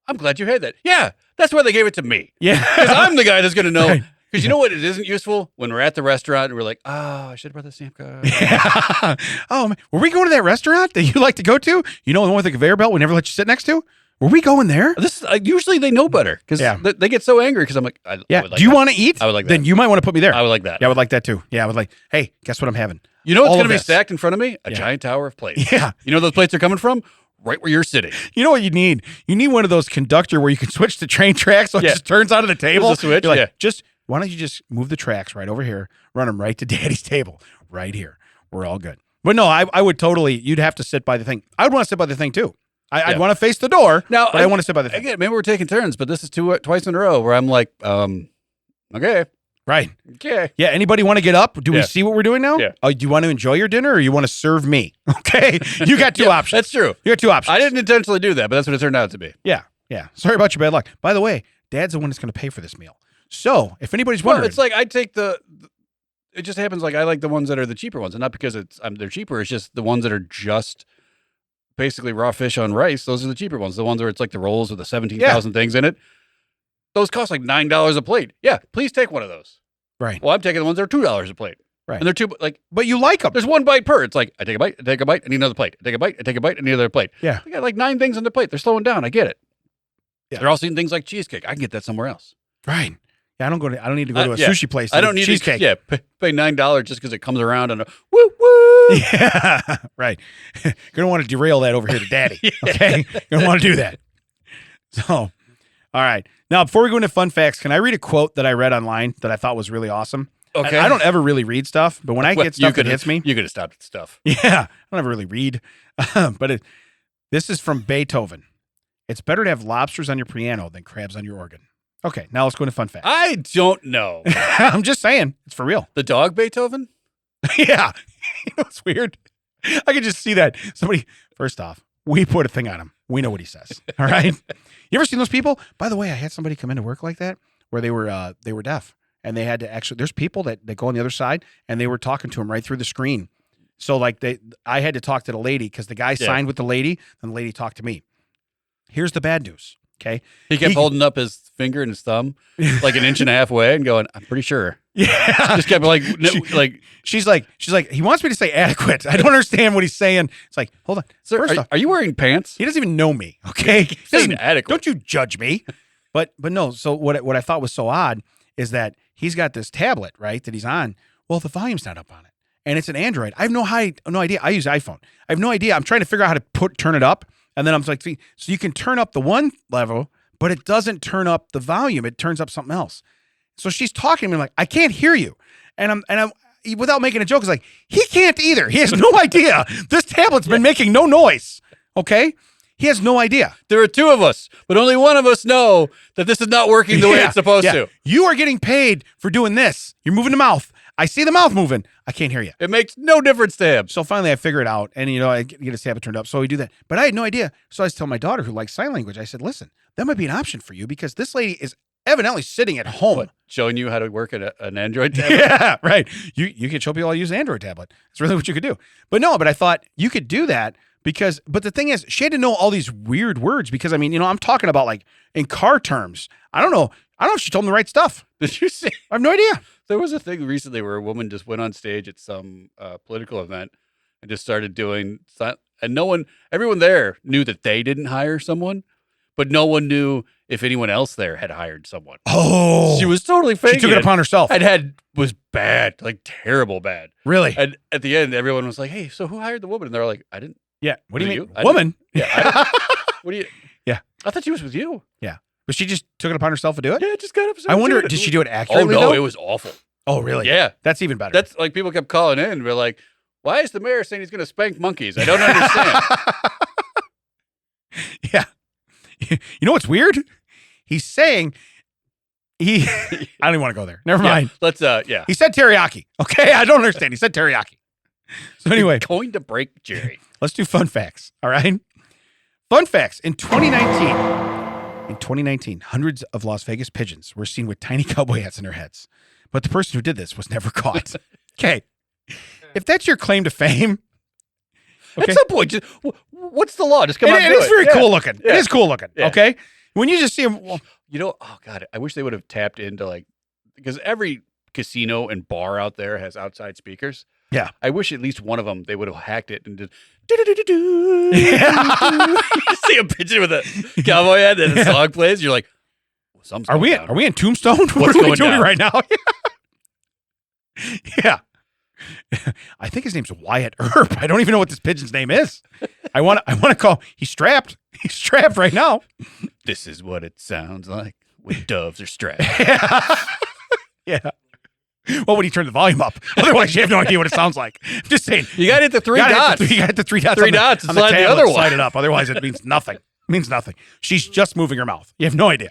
I'm glad you had that. Yeah, that's why they gave it to me. Yeah, because I'm the guy that's going to know. Right. Because you know what? It isn't useful when we're at the restaurant and we're like, I should have brought the stamp card. Yeah. Oh, man. Were we going to that restaurant that you like to go to? You know, the one with the conveyor belt we never let you sit next to? Were we going there? This usually they know better because they get so angry because I'm like, I would like do you that. want to eat? I would like that. Then you might want to put me there. I would like that. Yeah, I would like that too. Yeah, I would like, hey, guess what I'm having? You know what's All going of to be this. stacked in front of me? A giant tower of plates. Yeah. You know where those plates are coming from? Right where you're sitting. You know what you need? You need one of those conductor where you can switch the train tracks so it just turns onto the table. There's a switch, You're like, why don't you just move the tracks right over here, run them right to Daddy's table, right here. We're all good. But no, I would totally, you'd have to sit by the thing. I would want to sit by the thing too. I'd want to face the door, but I want to sit by the thing. Again, maybe we're taking turns, but this is twice in a row where I'm like, okay. Right. Okay. Yeah. Anybody want to get up? Do we see what we're doing now? Yeah. Oh, do you want to enjoy your dinner or you want to serve me? Okay. You got two options. That's true. You got two options. I didn't intentionally do that, but that's what it turned out to be. Yeah. Yeah. Sorry about your bad luck. By the way, Dad's the one that's going to pay for this meal. So if anybody's wondering. Well, it's like I take it just happens like I like the ones that are the cheaper ones, and not because they're cheaper. It's just the ones that are just basically raw fish on rice. Those are the cheaper ones. The ones where it's like the rolls with the 17,000 things in it. Those cost like $9 a plate. Yeah, please take one of those. Right. Well, I'm taking the ones that are $2 a plate. Right. And they're two like. But you like them. There's one bite per. It's like I take a bite, I need another plate. I take a bite, I need another plate. Yeah. I got like 9 things on the plate. They're slowing down. I get it. Yeah. They're all seeing things like cheesecake. I can get that somewhere else. Right. Yeah, I don't need to go to a sushi place. I don't need cheesecake. Pay $9 just because it comes around and woo woo. Yeah, right. You're gonna want to derail that over here to Daddy. Okay, you're gonna want to do that. So, all right. Now, before we go into fun facts, can I read a quote that I read online that I thought was really awesome? Okay. I don't ever really read stuff, but when I get stuff that hits me, you could have stopped at stuff. Yeah, I don't ever really read. But this is from Beethoven. It's better to have lobsters on your piano than crabs on your organ. Okay, now let's go into fun facts. I don't know. I'm just saying, it's for real. The dog Beethoven? Yeah. You know what's weird? I could just see that. Somebody, first off, we put a thing on him. We know what he says. All right. You ever seen those people? By the way, I had somebody come into work like that where they were deaf and they had to actually, there's people that go on the other side and they were talking to him right through the screen. So like I had to talk to the lady because the guy signed with the lady and the lady talked to me. Here's the bad news. Okay. He kept holding up his finger and his thumb like an inch and a half away and going, I'm pretty sure. Yeah. Just kept she's like, he wants me to say adequate. I don't understand what he's saying. It's like, hold on. Sir, First off, are you wearing pants? he doesn't even know me. Okay. He saying doesn't- adequate. Don't you judge me. But no. So what I thought was so odd is that he's got this tablet, right, that he's on well, the volume's not up on it. And it's an Android. I have no idea. I use iPhone. I have no idea. I'm trying to figure out how to turn it up. And then I'm like, so you can turn up the one level, but it doesn't turn up the volume. It turns up something else. So she's talking to me like, I can't hear you. And I'm without making a joke, it's like, he can't either. He has no idea. This tablet's been making no noise. Okay? He has no idea. There are two of us, but only one of us know that this is not working the way it's supposed to. You are getting paid for doing this. You're moving the mouth. I see the mouth moving. I can't hear you. It makes no difference to him. So finally I figure it out, and I get his tablet turned up. So we do that. But I had no idea. So I was telling my daughter who likes sign language, I said, listen, that might be an option for you because this lady is evidently sitting at home. What, showing you how to work an Android tablet? Yeah, right. You could show people how to use an Android tablet. It's really what you could do. But I thought you could do that but the thing is, she had to know all these weird words because, I'm talking about like in car terms. I don't know if she told them the right stuff. Did you see? I have no idea. There was a thing recently where a woman just went on stage at some political event and just started doing, and everyone there knew that they didn't hire someone, but no one knew if anyone else there had hired someone. Oh, she was totally faking She took it upon herself. Was bad, like terrible bad. Really? And at the end, everyone was like, "Hey, so who hired the woman?" And they're like, "I didn't." Yeah. What do you mean? I Woman? Yeah. What do you? Yeah. I thought she was with you. Yeah. But she just took it upon herself to do it? Yeah, just got up. I wonder, did she do it Oh accurately? no, though? it was awful. Oh, really? Yeah. That's even better. That's like people kept calling in. We're like, why is the mayor saying he's going to spank monkeys? I don't understand. Yeah. You know what's weird? He's saying I don't even want to go there. Never mind. Let's yeah. He said teriyaki. Okay, I don't understand. He said teriyaki. So anyway, going to break Jerry. Let's do fun facts. All right. Fun facts. In 2019, hundreds of Las Vegas pigeons were seen with tiny cowboy hats in their heads. But the person who did this was never caught. Okay. If that's your claim to fame, okay. At some point, what's the law? Just come on. It is very cool looking. Yeah. It is cool looking. Yeah. Okay. When you just see them, oh God, I wish they would have tapped into because every casino and bar out there has outside speakers. Yeah. I wish at least one of them, they would have hacked it and did you see a pigeon with a cowboy hat and the song plays. You're like, something's are we in Tombstone? What are we doing right now? Yeah. I think his name's Wyatt Earp. I don't even know what this pigeon's name is. I want to call. He's strapped. He's strapped right now. This is what it sounds like when doves are strapped. Yeah. Well, when you turn the volume up, otherwise you have no idea what it sounds like. I'm just saying. You got to hit the three dots. You got to hit the three dots. Three dots and slide the tablet, other one. Slide it up. Otherwise, it means nothing. It means nothing. She's just moving her mouth. You have no idea.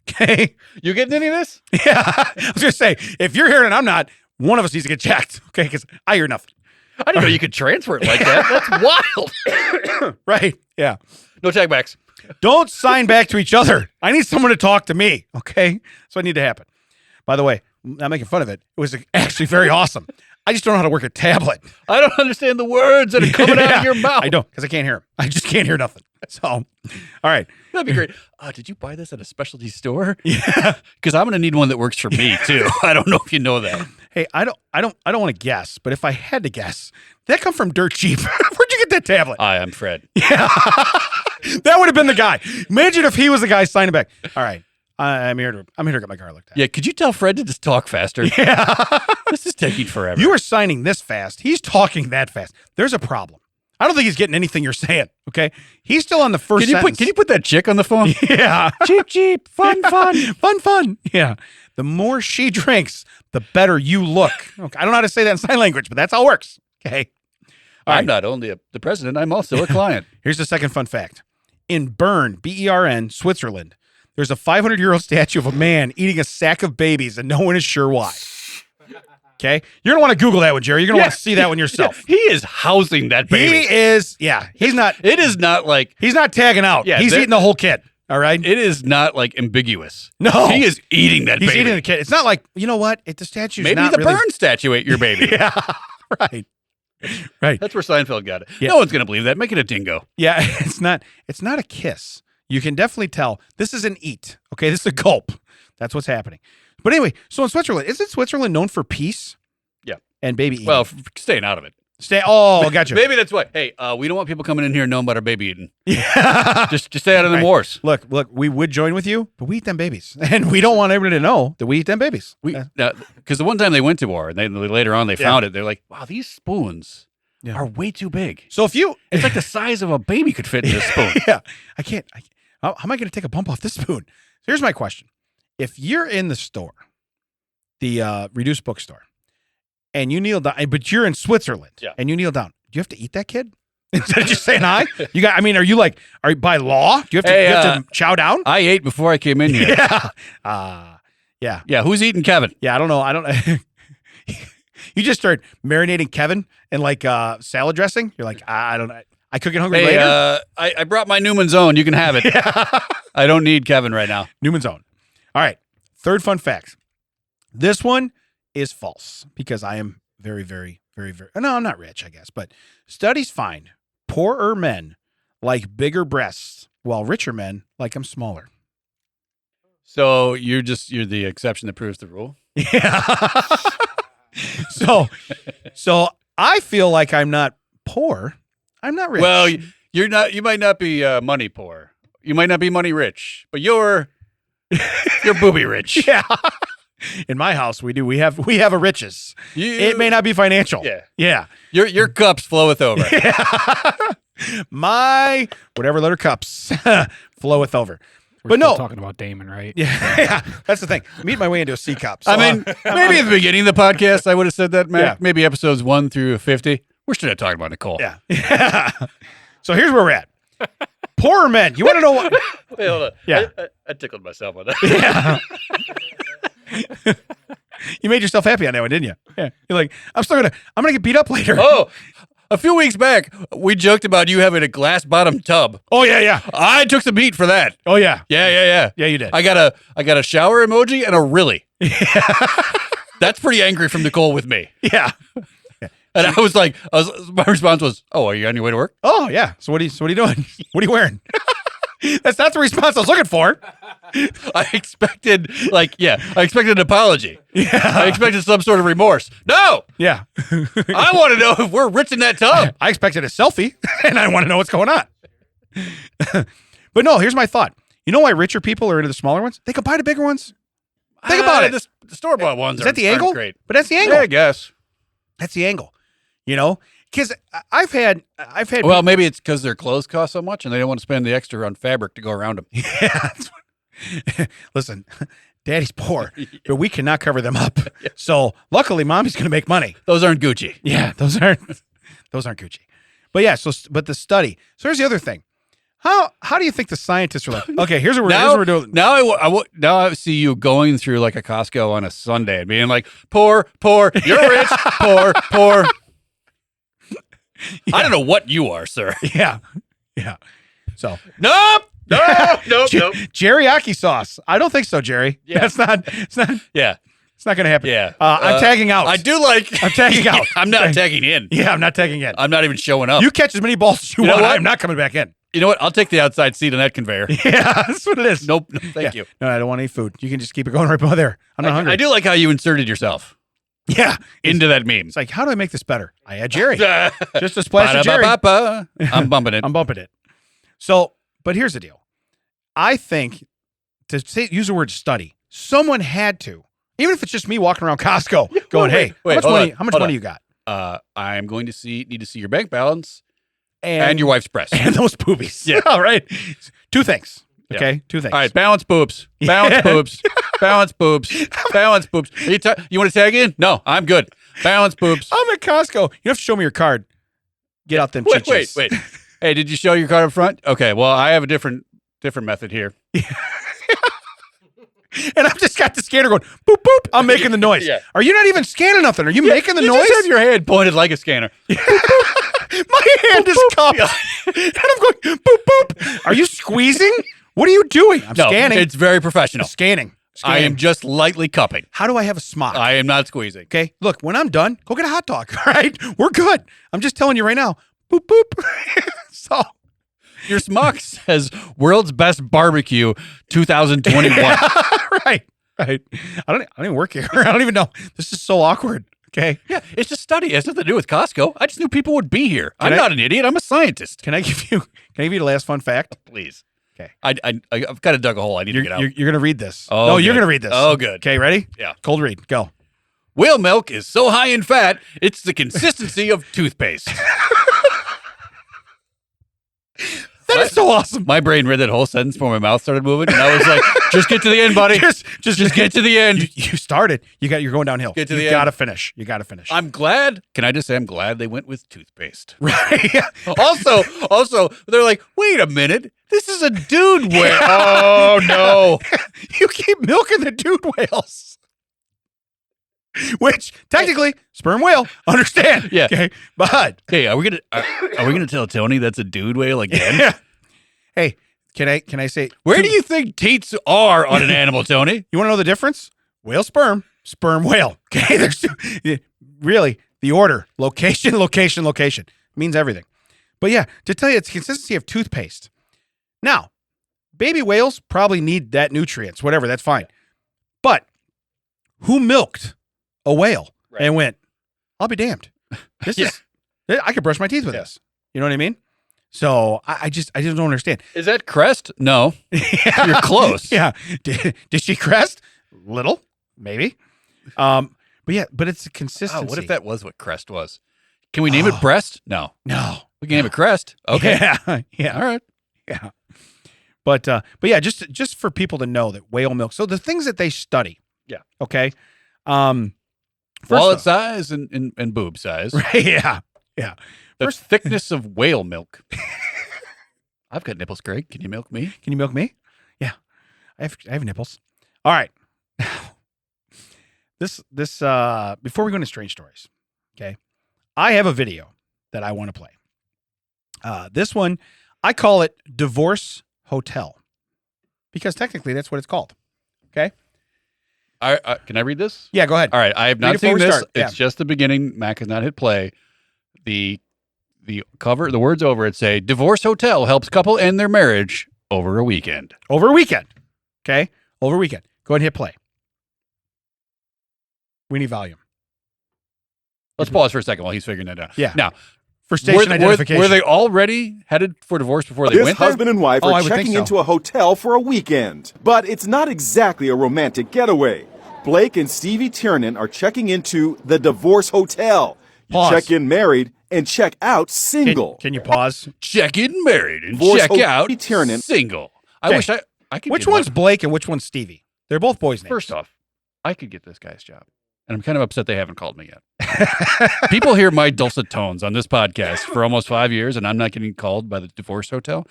Okay. You getting any of this? Yeah. I was going to say, if you're hearing it and I'm not, one of us needs to get checked. Okay. Because I hear nothing. I didn't know you could transfer it like that. That's wild. Right. Yeah. No tagbacks. Don't sign back to each other. I need someone to talk to me. Okay. So it need to happen. By the way, I'm not making fun of it. It was actually very awesome. I just don't know how to work a tablet. I don't understand the words that are coming out of your mouth. I don't, because I can't hear them. I just can't hear nothing. So, all right. That'd be great. Did you buy this at a specialty store? Yeah. Because I'm going to need one that works for me too. I don't know if you know that. Hey, I don't want to guess, but if I had to guess, did that come from Dirt Cheap? Where'd you get that tablet? Hi, I'm Fred. Yeah. That would have been the guy. Imagine if he was the guy signing back. All right. I'm here to get my car looked at. Yeah, could you tell Fred to just talk faster? Yeah. This is taking forever. You are signing this fast. He's talking that fast. There's a problem. I don't think he's getting anything you're saying. Okay. He's still on the first sentence. Can you put that chick on the phone? Yeah. Cheap, fun. Fun. Yeah. The more she drinks, the better you look. Okay. I don't know how to say that in sign language, but that's how it works. Okay. I'm not only the president, I'm also a client. Here's the second fun fact. In Bern, Bern, Switzerland, there's a 500-year-old statue of a man eating a sack of babies, and no one is sure why. Okay? You're going to want to Google that one, Jerry. You're going to want to see that one yourself. He is housing that baby. He is, yeah. He's not. It is not like. He's not tagging out. Yeah, he's eating the whole kid. All right? It is not like ambiguous. No. He is eating that He's baby. eating the kid. It's not like, you know what? The statue's Maybe not the really... Burn statue ate your baby. Yeah. Right. Right. That's where Seinfeld got it. Yeah. No one's going to believe that. Make it a dingo. Yeah. It's not a kiss. You can definitely tell this is an eat. Okay. This is a gulp. That's what's happening. But anyway, so in Switzerland, isn't Switzerland known for peace? Yeah. And baby eating? Well, staying out of it. Gotcha. Maybe that's why. Hey, we don't want people coming in here knowing about our baby eating. Yeah. Just stay out of the wars. Look, we would join with you, but we eat them babies. And we don't want everybody to know that we eat them babies. Because the one time they went to war, and they later on they found it, they're like, wow, these spoons are way too big. So if you... It's like the size of a baby could fit in this spoon. Yeah. I can't... how am I going to take a bump off this spoon? So here's my question. If you're in the store, the reduced bookstore, and you kneel down, but you're in Switzerland, and you kneel down, do you have to eat that kid? Instead of just saying hi? Are you by law? Do you have to chow down? I ate before I came in here. Yeah. Yeah, who's eating Kevin? Yeah, I don't know. You just start marinating Kevin in salad dressing. You're like, I don't know. I cook it hungry later. I brought my Newman's Own. You can have it. I don't need Kevin right now. Newman's Own. All right. Third fun fact. This one is false because I am very, very, very, very... No, I'm not rich, I guess. But studies find poorer men like bigger breasts, while richer men like them smaller. So you're the exception that proves the rule? Yeah. So I feel like I'm not poor. I'm not rich. Well, you're not. You might not be money poor. You might not be money rich, but you're booby rich. Yeah. In my house, we do. We have a riches. It may not be financial. Yeah. Your cups floweth over. Yeah. My whatever letter cups floweth over. We're still talking about Damon, right? Yeah. That's the thing. I'm eating my way into a C cup. So, I mean, maybe at the beginning of the podcast, I would have said that, Matt. Yeah. Maybe episodes 1 through 50. We're still not talking about Nicole. Yeah. So here's where we're at. Poorer men. You want to know what? Wait, hold on. Yeah. I tickled myself on that. Yeah. You made yourself happy on that one, didn't you? Yeah. You're like, I'm gonna get beat up later. Oh, a few weeks back, we joked about you having a glass bottom tub. Oh yeah. I took some heat for that. Oh yeah. Yeah. Yeah, you did. I got a shower emoji and a really. That's pretty angry from Nicole with me. Yeah. And I was like, my response was, "Oh, are you on your way to work?" Oh yeah. So what are you doing? What are you wearing? That's not the response I was looking for. I expected an apology. Yeah. I expected some sort of remorse. No. Yeah. I want to know if we're rich in that tub. I expected a selfie, and I want to know what's going on. But no, here's my thought. You know why richer people are into the smaller ones? They can buy the bigger ones. Think about it. The store-bought ones Is that the angle? great. But that's the angle. Yeah, I guess. That's the angle. You know, because I've had. Well, maybe it's because their clothes cost so much, and they don't want to spend the extra on fabric to go around them. Yeah. Listen, Daddy's poor, but we cannot cover them up. So luckily, Mommy's going to make money. Those aren't Gucci. Yeah, those aren't Gucci. But yeah, but the study. So here's the other thing. How do you think the scientists are like? Okay, here's what we're doing. Now I see you going through like a Costco on a Sunday and being like, poor, you're rich, poor. Yeah. I don't know what you are, sir. Yeah. So Nope. Teriyaki sauce. I don't think so, Jerry. Yeah. It's not. Yeah. It's not going to happen. Yeah. I'm tagging out. I do like. I'm tagging out. I'm not tagging in. Yeah, I'm not tagging in. I'm not even showing up. You catch as many balls as you know want. what? I'm not coming back in. You know what? I'll take the outside seat on that conveyor. Yeah, that's what it is. Nope. Thank you. No, I don't want any food. You can just keep it going right by there. I'm not hungry. I do like how you inserted yourself. Yeah. Into that meme. It's like, how do I make this better? I add Jerry. Just a splash of Jerry. I'm bumping it. I'm bumping it. So, but here's the deal. I think use the word study. Someone had to, even if it's just me walking around Costco going, hey, how much money you got? I'm going to need to see your bank balance and your wife's breasts. And those boobies. Yeah. All right. Two things. Okay. Yeah. Two things. All right. Balance boobs. Balance boobs. Balance boobs. Balance boobs. You want to tag in? No, I'm good. Balance boobs. I'm at Costco. You have to show me your card. Get out them chichis. Wait. Hey, did you show your card up front? Okay. Well, I have a different method here. And I've just got the scanner going, boop, boop. I'm making the noise. Yeah. Are you not even scanning nothing? Are you making the noise? You just have your hand pointed like a scanner. My hand is cupped. And I'm going, boop, boop. Are you squeezing? What are you doing? I'm scanning. It's very professional. Scanning. I am just lightly cupping. How do I have a smock? I am not squeezing. Okay. Look, when I'm done, go get a hot dog. All right. We're good. I'm just telling you right now. Boop, boop. So. Your smock says World's Best Barbecue 2021. Right. I don't even work here. I don't even know. This is so awkward. Okay. Yeah, it's a study. It has nothing to do with Costco. I just knew people would be here. I'm not an idiot. I'm a scientist. Can I give you the last fun fact? Please. Okay. I've kind of dug a hole. I need to get out. You're going to read this. Oh, no, good. you're going to read this. Oh, good. Okay, ready? Yeah. Cold read. Go. Whale milk is so high in fat, it's the consistency of toothpaste. That is so awesome. My brain read that whole sentence before my mouth started moving, and I was like, "Just get to the end, buddy. Just get to the end." You started. You're going downhill. Get to the You end. got to finish. You got to finish. I'm glad. Can I just say I'm glad they went with toothpaste? Right. Also, they're like, wait a minute, this is a dude whale. Oh no! You keep milking the dude whales. Which technically, sperm whale, understand? Yeah. Okay, but Hey, are we gonna tell Tony that's a dude whale again? yeah. Hey, can I say? Where do you think teats are on an animal, Tony? You want to know the difference? Whale, sperm whale. Okay, there's really the order, location means everything. But yeah, to tell you, it's consistency of toothpaste. Now, baby whales probably need that nutrients, whatever. That's fine. But who milked a whale and went, I'll be damned. This is, I could brush my teeth with this. You know what I mean? So I just don't understand. Is that Crest? No. You're close. Yeah. Did she crest? Little, maybe. But it's a consistency. Oh, what if that was what Crest was? Can we name it Breast? No. We can name it Crest. Okay. Yeah. All right. Yeah. But yeah, just for people to know that whale milk. So the things that they study. Yeah. Okay. Wallet size and boob size. Right. Yeah. Yeah. The thickness of whale milk. I've got nipples, Greg. Can you milk me? Can you milk me? Yeah. I have nipples. All right. This before we go into strange stories, okay? I have a video that I want to play. This one, I call it Divorce Hotel because technically that's what it's called. Okay. Can I read this? Yeah, go ahead. All right. I have not seen before we this. start. Yeah. It's just the beginning. Mac has not hit play. The cover, the words over it say, Divorce Hotel helps couple end their marriage over a weekend. Over a weekend. Okay. Over a weekend. Go ahead and hit play. We need volume. Let's pause for a second while he's figuring that out. Yeah. Now, for station identification. were they already headed for divorce before they This went there? husband and wife I are would think checking so. into a hotel for a weekend. But it's not exactly a romantic getaway. Blake and Stevie Tiernan are checking into the Divorce Hotel. You Pause. check in married and check out single. Can you pause? Check in married and Divorce check out Tiernan. single. I Okay. wish I could Which get one's one. Blake and which one's Stevie? They're both boys' names. First off, I could get this guy's job. And I'm kind of upset they haven't called me yet. People hear my dulcet tones on this podcast for almost 5 years, and I'm not getting called by the Divorce Hotel.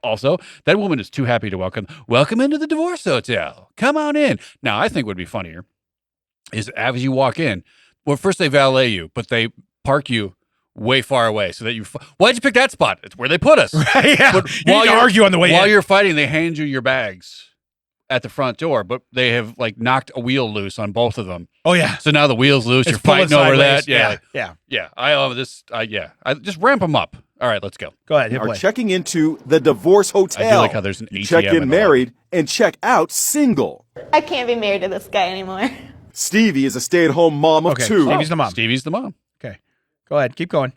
Also, that woman is too happy to welcome into the Divorce Hotel. Come on in. Now, I think what would be funnier is as you walk in, well, first they valet you, but they park you way far away so that why'd you pick that spot? It's where they put us. Right, yeah. But You need to argue on the way while in. you're fighting, they hand you your bags at the front door, but they have like knocked a wheel loose on both of them. Oh, yeah. So now the wheel's loose. It's You're fighting pulling over sideways. that. Yeah. Yeah. Yeah. Yeah. I love this. I just ramp them up. All right, let's go. Go ahead. Hit Are play. checking into the Divorce Hotel. I feel like how there's an You ATM check in in the married and check out single. I can't be married to this guy anymore. Stevie is a stay-at-home mom of Okay, two. Stevie's the mom. Stevie's the mom. Okay. Go ahead. Keep going.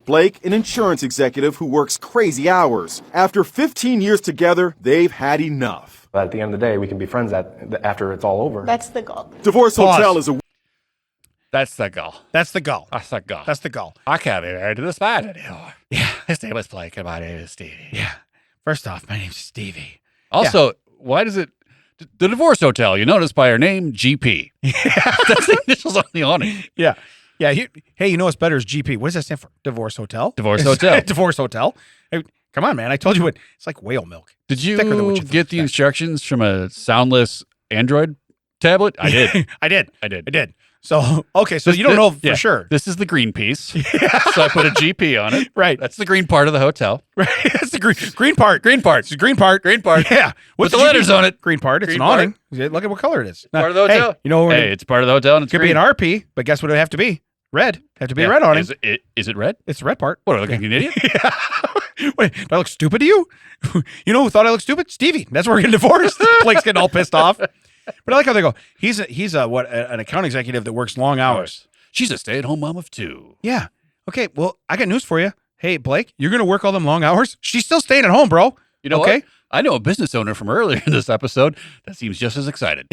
Blake, an insurance executive who works crazy hours. After 15 years together, they've had enough. But at the end of the day, we can be friends after it's all over. That's the goal. Divorce Pause. Hotel is a That's the goal. That's the goal. That's the goal. That's the goal. I can't be married to this man anymore. Yeah. His name was Blake and my name is Stevie. Yeah. First off, my name's Stevie. Also, why does it the Divorce Hotel, you notice by her name, GP. That's the initials on the awning. Yeah. Yeah. Hey, you know what's better is GP. What does that stand for? Divorce Hotel? Divorce Hotel. Divorce Hotel. Hey, come on, man. I told you what. It's like whale milk. Did you Thicker than what you get the expect. instructions from a soundless Android tablet? I did. I did. I did. I did. So, okay. So you don't know for sure. This is the green piece. So I put a GP on it. Right. That's the green part of the hotel. Right. That's the green part. Green part. It's the green part. Green part. Yeah. With the letters on it. Green part. It's Green an part. awning. Look at what color it is. Part of the hotel. Hey, you know what? Hey, it's part of the hotel and It it's could green. be an RP, but guess what it would have to be? Red. Have to be a Yeah. red awning. Is it red? It's the red part. What, I look like an idiot? Wait, do I look stupid to you? You know who thought I looked stupid? Stevie. That's where we're getting divorced. Blake's getting all pissed off. But I like how they go. He's an account executive that works long hours. She's a stay-at-home mom of 2. Yeah. Okay. Well, I got news for you. Hey, Blake, you're gonna work all them long hours. She's still staying at home, bro. You know what? I know a business owner from earlier in this episode that seems just as excited.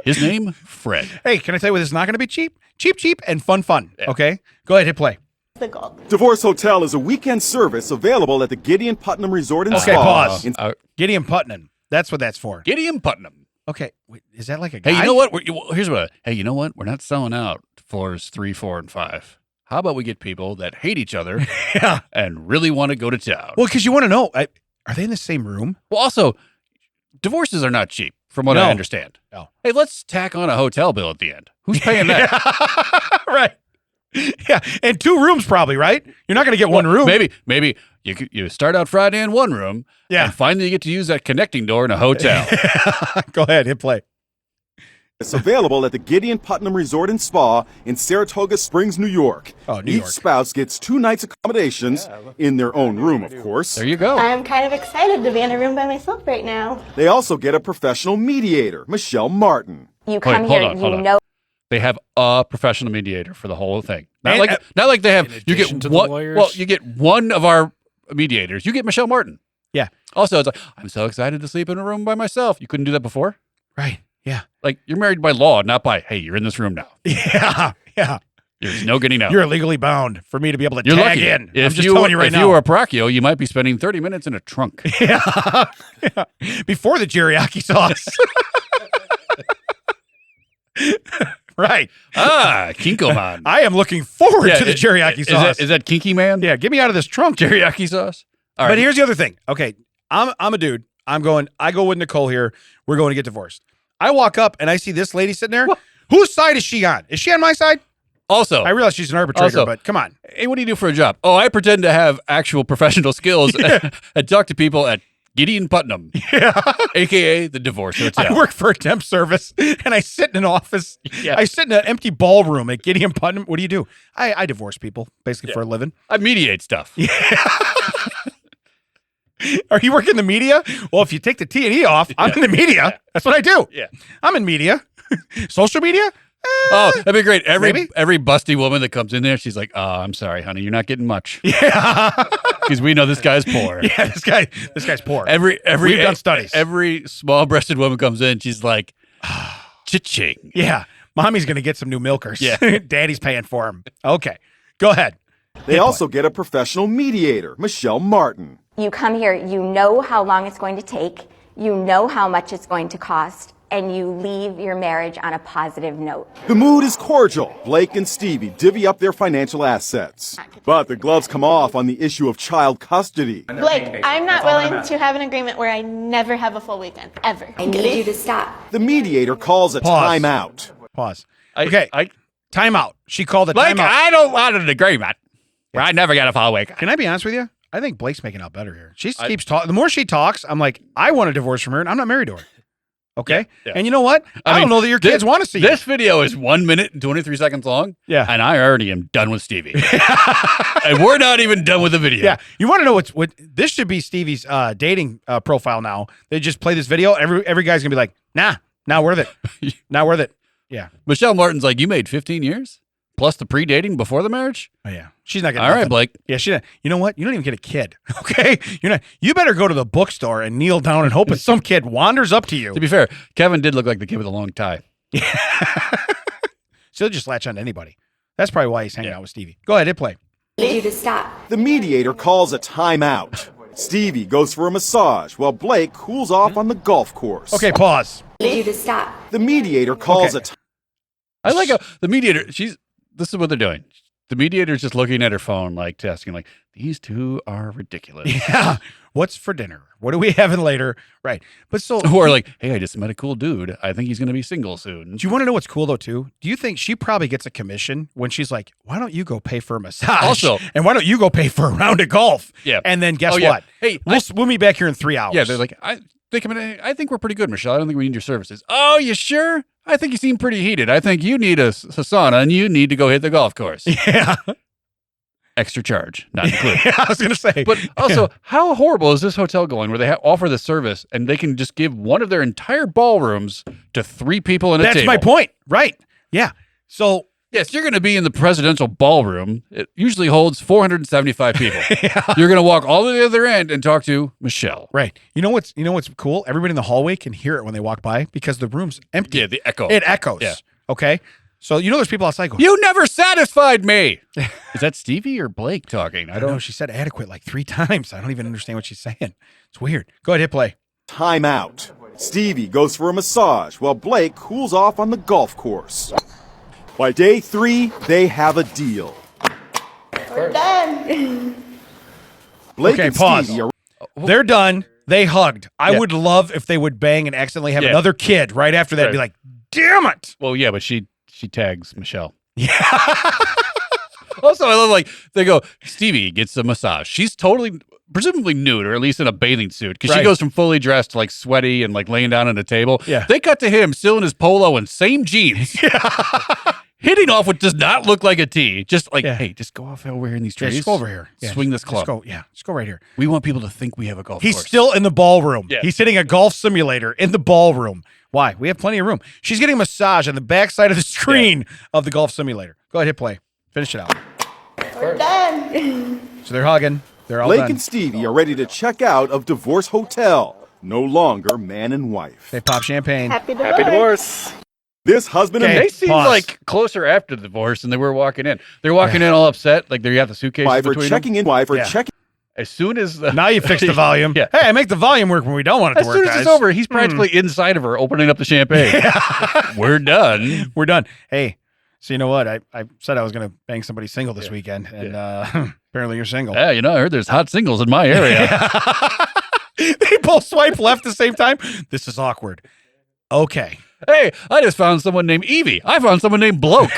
His name, Fred. Hey, can I tell you what? This is not going to be cheap, cheap, and fun. Yeah. Okay, go ahead, hit play. The goal. Divorce Hotel is a weekend service available at the Gideon Putnam Resort and Okay, Spa. pause. Gideon Putnam. That's what that's for. Gideon Putnam. Okay, wait, is that like a guy? Hey, you know what? Here's what. Hey, you know what? We're not selling out floors 3, 4, and 5. How about we get people that hate each other and really want to go to town? Well, because you want to know, are they in the same room? Well, also, divorces are not cheap, from what I understand. No. Hey, let's tack on a hotel bill at the end. Who's paying that? Right. Yeah, and 2 rooms probably, right? You're not going to get one room. Maybe you start out Friday in one room, and finally you get to use that connecting door in a hotel. Go ahead, hit play. It's available at the Gideon Putnam Resort and Spa in Saratoga Springs, New York. Oh, New Each York. spouse gets 2 nights accommodations in their own room, of course. There you go. I'm kind of excited to be in a room by myself right now. They also get a professional mediator, Michelle Martin. You come Wait, here, hold on. you know. They have a professional mediator for the whole thing. Not And, like they have. in You addition get to the one. lawyers? Well, you get one of our mediators. You get Michelle Martin. Yeah. Also, it's like I'm so excited to sleep in a room by myself. You couldn't do that before. Right. Yeah. Like you're married by law, not by hey, you're in this room now. Yeah. There's no getting out. You're legally bound for me to be able to You're tag lucky. in. If I'm just you, telling you right if now. you were a Procchio, you might be spending 30 minutes in a trunk. Yeah. Before the teriyaki sauce. Right. Kinkoman. I am looking forward to the teriyaki sauce. Is that Kinky Man? Yeah, get me out of this trunk. Teriyaki sauce. All But right. here's the other thing. Okay, I'm a dude. I go with Nicole here. We're going to get divorced. I walk up and I see this lady sitting there. What? Whose side is she on? Is she on my side? Also, I realize she's an arbitrator, Also- but come on. hey, what do you do for a job? Oh, I pretend to have actual professional skills and talk to people at Gideon Putnam, aka the Divorce Hotel. I work for a temp service and I sit in an office. Yeah. I sit in an empty ballroom at Gideon Putnam. What do you do? I divorce people basically for a living. I mediate stuff. Are you working in the media? Well, if you take the T&E off, I'm in the media. That's what I do. Yeah. I'm in media. Social media? Oh, that'd be great. Maybe. Every busty woman that comes in there, she's like, "Oh, I'm sorry, honey, you're not getting much Yeah. because we know this guy's poor." Yeah, this guy's poor. Every We've done studies. Every small-breasted woman comes in, she's like, "Cha-ching." Yeah. Mommy's going to get some new milkers. Yeah. Daddy's paying for them. Okay. Go ahead. They also get a professional mediator, Michelle Martin. You come here, you know how long it's going to take, you know how much it's going to cost, and you leave your marriage on a positive note. The mood is cordial. Blake and Stevie divvy up their financial assets. But the gloves come off on the issue of child custody. Blake, I'm not willing to have an agreement where I never have a full weekend, ever. I need you to stop. The mediator calls a Pause. timeout. Pause. Okay. Timeout. She called it Like, timeout. I don't want an agreement where I never get a full week. Can I be honest with you? I think Blake's making out better here. She keeps talking. The more she talks, I'm like, I want a divorce from her, and I'm not married to her. Okay? Yeah. And you know what? I don't know that your kids want to see This video is 1 minute and 23 seconds long. Yeah. And I already am done with Stevie. And we're not even done with the video. Yeah. You want to know what this should be Stevie's dating profile now. They just play this video. Every guy's going to be like, nah, not worth it. Not worth it. Yeah. Michelle Martin's like, you made 15 years plus the pre-dating before the marriage? Oh, yeah. She's not getting All right, nothing. Blake. Yeah, she. You know what? You don't even get a kid. Okay, you're not. You better go to the bookstore and kneel down and hope that some kid wanders up to you. To be fair, Kevin did look like the kid with a long tie. She'll just latch on to anybody. That's probably why he's hanging out with Stevie. Go ahead, hit play. I need you to stop. The mediator calls a timeout. Stevie goes for a massage while Blake cools off on the golf course. Okay, pause. I need you to stop. The mediator calls Okay. I like how the mediator, this is what they're doing. The mediator's just looking at her phone, like asking, like, these two are ridiculous. Yeah. What's for dinner? What are we having later? Right. But so, Or like, hey, I just met a cool dude. I think he's going to be single soon. do you want to know what's cool though too? Do you think she probably gets a commission when she's like, why don't you go pay for a massage? Also- and why don't you go pay for a round of golf? Yeah. And then guess Oh, yeah. what? Hey, we'll meet back here in 3 hours. Yeah, they're like, I think we're pretty good, Michelle. I don't think we need your services. Oh, you sure? I think you seem pretty heated. I think you need a sauna and you need to go hit the golf course. yeah. extra charge, not included. I was going to say. But also, how horrible is this hotel going where they offer the service and they can just give one of their entire ballrooms to 3 people in a table? That's my point. Right. Yeah. So, yes, you're going to be in the presidential ballroom. It usually holds 475 people. You're going to walk all to the other end and talk to Michelle. right. You know what's cool? Everybody in the hallway can hear it when they walk by because the room's empty. Yeah, the echo. It echoes. Yeah. Okay. So, there's people outside going, You never satisfied me. Is that Stevie or Blake talking? I don't know. She said adequate like 3 times. I don't even understand what she's saying. It's weird. Go ahead, hit play. Time out. Stevie goes for a massage while Blake cools off on the golf course. By day 3, they have a deal. We're done. Blake Okay, and pause. Stevie are They're done. They hugged. I Yeah. would love if they would bang and accidentally have Yeah. another kid right after that and be Right. like, damn it. Well, yeah, but she tags Michelle. Yeah. Also, I love they go, Stevie gets a massage. She's presumably nude, or at least in a bathing suit, because she Right. goes from fully dressed to sweaty and laying down on a table. Yeah. They cut to him still in his polo and same jeans, hitting off what does not look like a tee. Just Yeah. hey, just go off over here in these Yeah, trees. just go over here. Yeah, Swing this just club. go right here. We want people to think we have a golf He's course. still in the ballroom. Yeah. He's hitting a golf simulator in the ballroom. Why? We have plenty of room. She's getting a massage on the backside of the screen of the golf simulator. Go ahead, hit play. Finish it out. We're done. So they're hugging. They're all Blake done. and Stevie are ready to check out of Divorce Hotel. No longer man and wife. They pop champagne. Happy divorce. This husband Okay. and They seem Pause. closer after the divorce than they were walking in. They're walking in all upset, they got the suitcases wife are between them. checking in. Wife are Yeah. checking. As soon as Now you fix the volume. Yeah. Hey, I make the volume work when we don't want it As to soon work, as guys. it's over, he's practically inside of her, opening up the champagne. We're done. We're done. Hey, so you know what? I said I was going to bang somebody single this weekend, and apparently you're single. Yeah, I heard there's hot singles in my area. They both swipe left at the same time. This is awkward. Okay. Hey, I just found someone named Evie. I found someone named Bloke.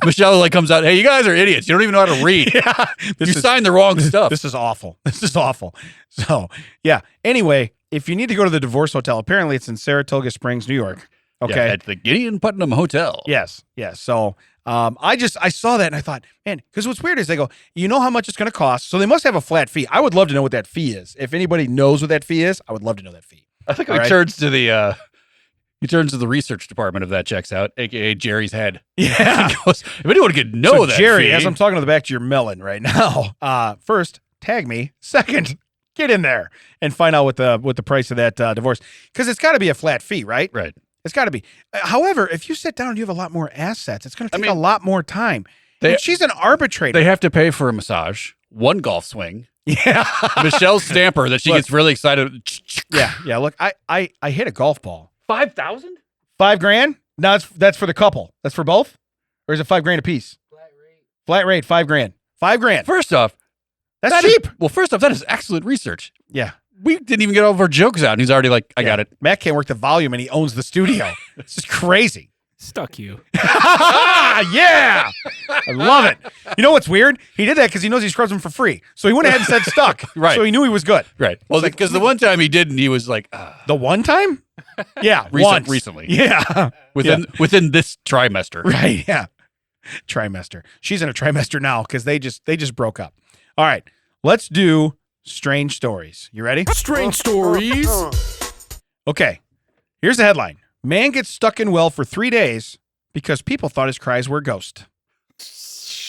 Michelle comes out. Hey, you guys are idiots. You don't even know how to read. You signed the wrong stuff. This is awful. This is awful. So, yeah. Anyway, if you need to go to the divorce hotel, apparently it's in Saratoga Springs, New York. Okay. Yeah, at the Gideon Putnam Hotel. Yes. Yes. So, I saw that and I thought, man, because what's weird is they go, you know how much it's going to cost. So they must have a flat fee. I would love to know what that fee is. If anybody knows what that fee is, I would love to know that fee. I think All he right. turns to the research department of that checks out, aka Jerry's head. Yeah. He goes, if anyone could know So that Jerry, fee, as I'm talking to the back to your melon right now, first, tag me. Second, get in there and find out what the price of that divorce, because it's got to be a flat fee, right? right. It's got to be. However, if you sit down and you have a lot more assets, it's going to take a lot more time. And she's an arbitrator. They have to pay for a massage, one golf swing, yeah. Michelle's stamper that she Look. gets really excited. Yeah. Look, I hit a golf ball. 5,000? $5,000? No, that's for the couple. That's for both? Or is it $5,000 a piece? Flat rate, $5,000. $5,000. First off, That's that is- cheap. first off, that is excellent research. Yeah. We didn't even get all of our jokes out, and he's already I got it. Matt can't work the volume and he owns the studio. It's just crazy. Stuck you. Yeah. I love it. You know what's weird? He did that because he knows he scrubs them for free. So he went ahead and said stuck. Right. So he knew he was good. Right. Well, because the one time he didn't, he was like, The one time? Yeah. once. recently. Yeah. within this trimester. Right. Yeah. Trimester. She's in a trimester now because they just broke up. All right. Let's do strange stories. You ready? Strange stories. Okay. Here's the headline. Man gets stuck in well for 3 days because people thought his cries were a ghost.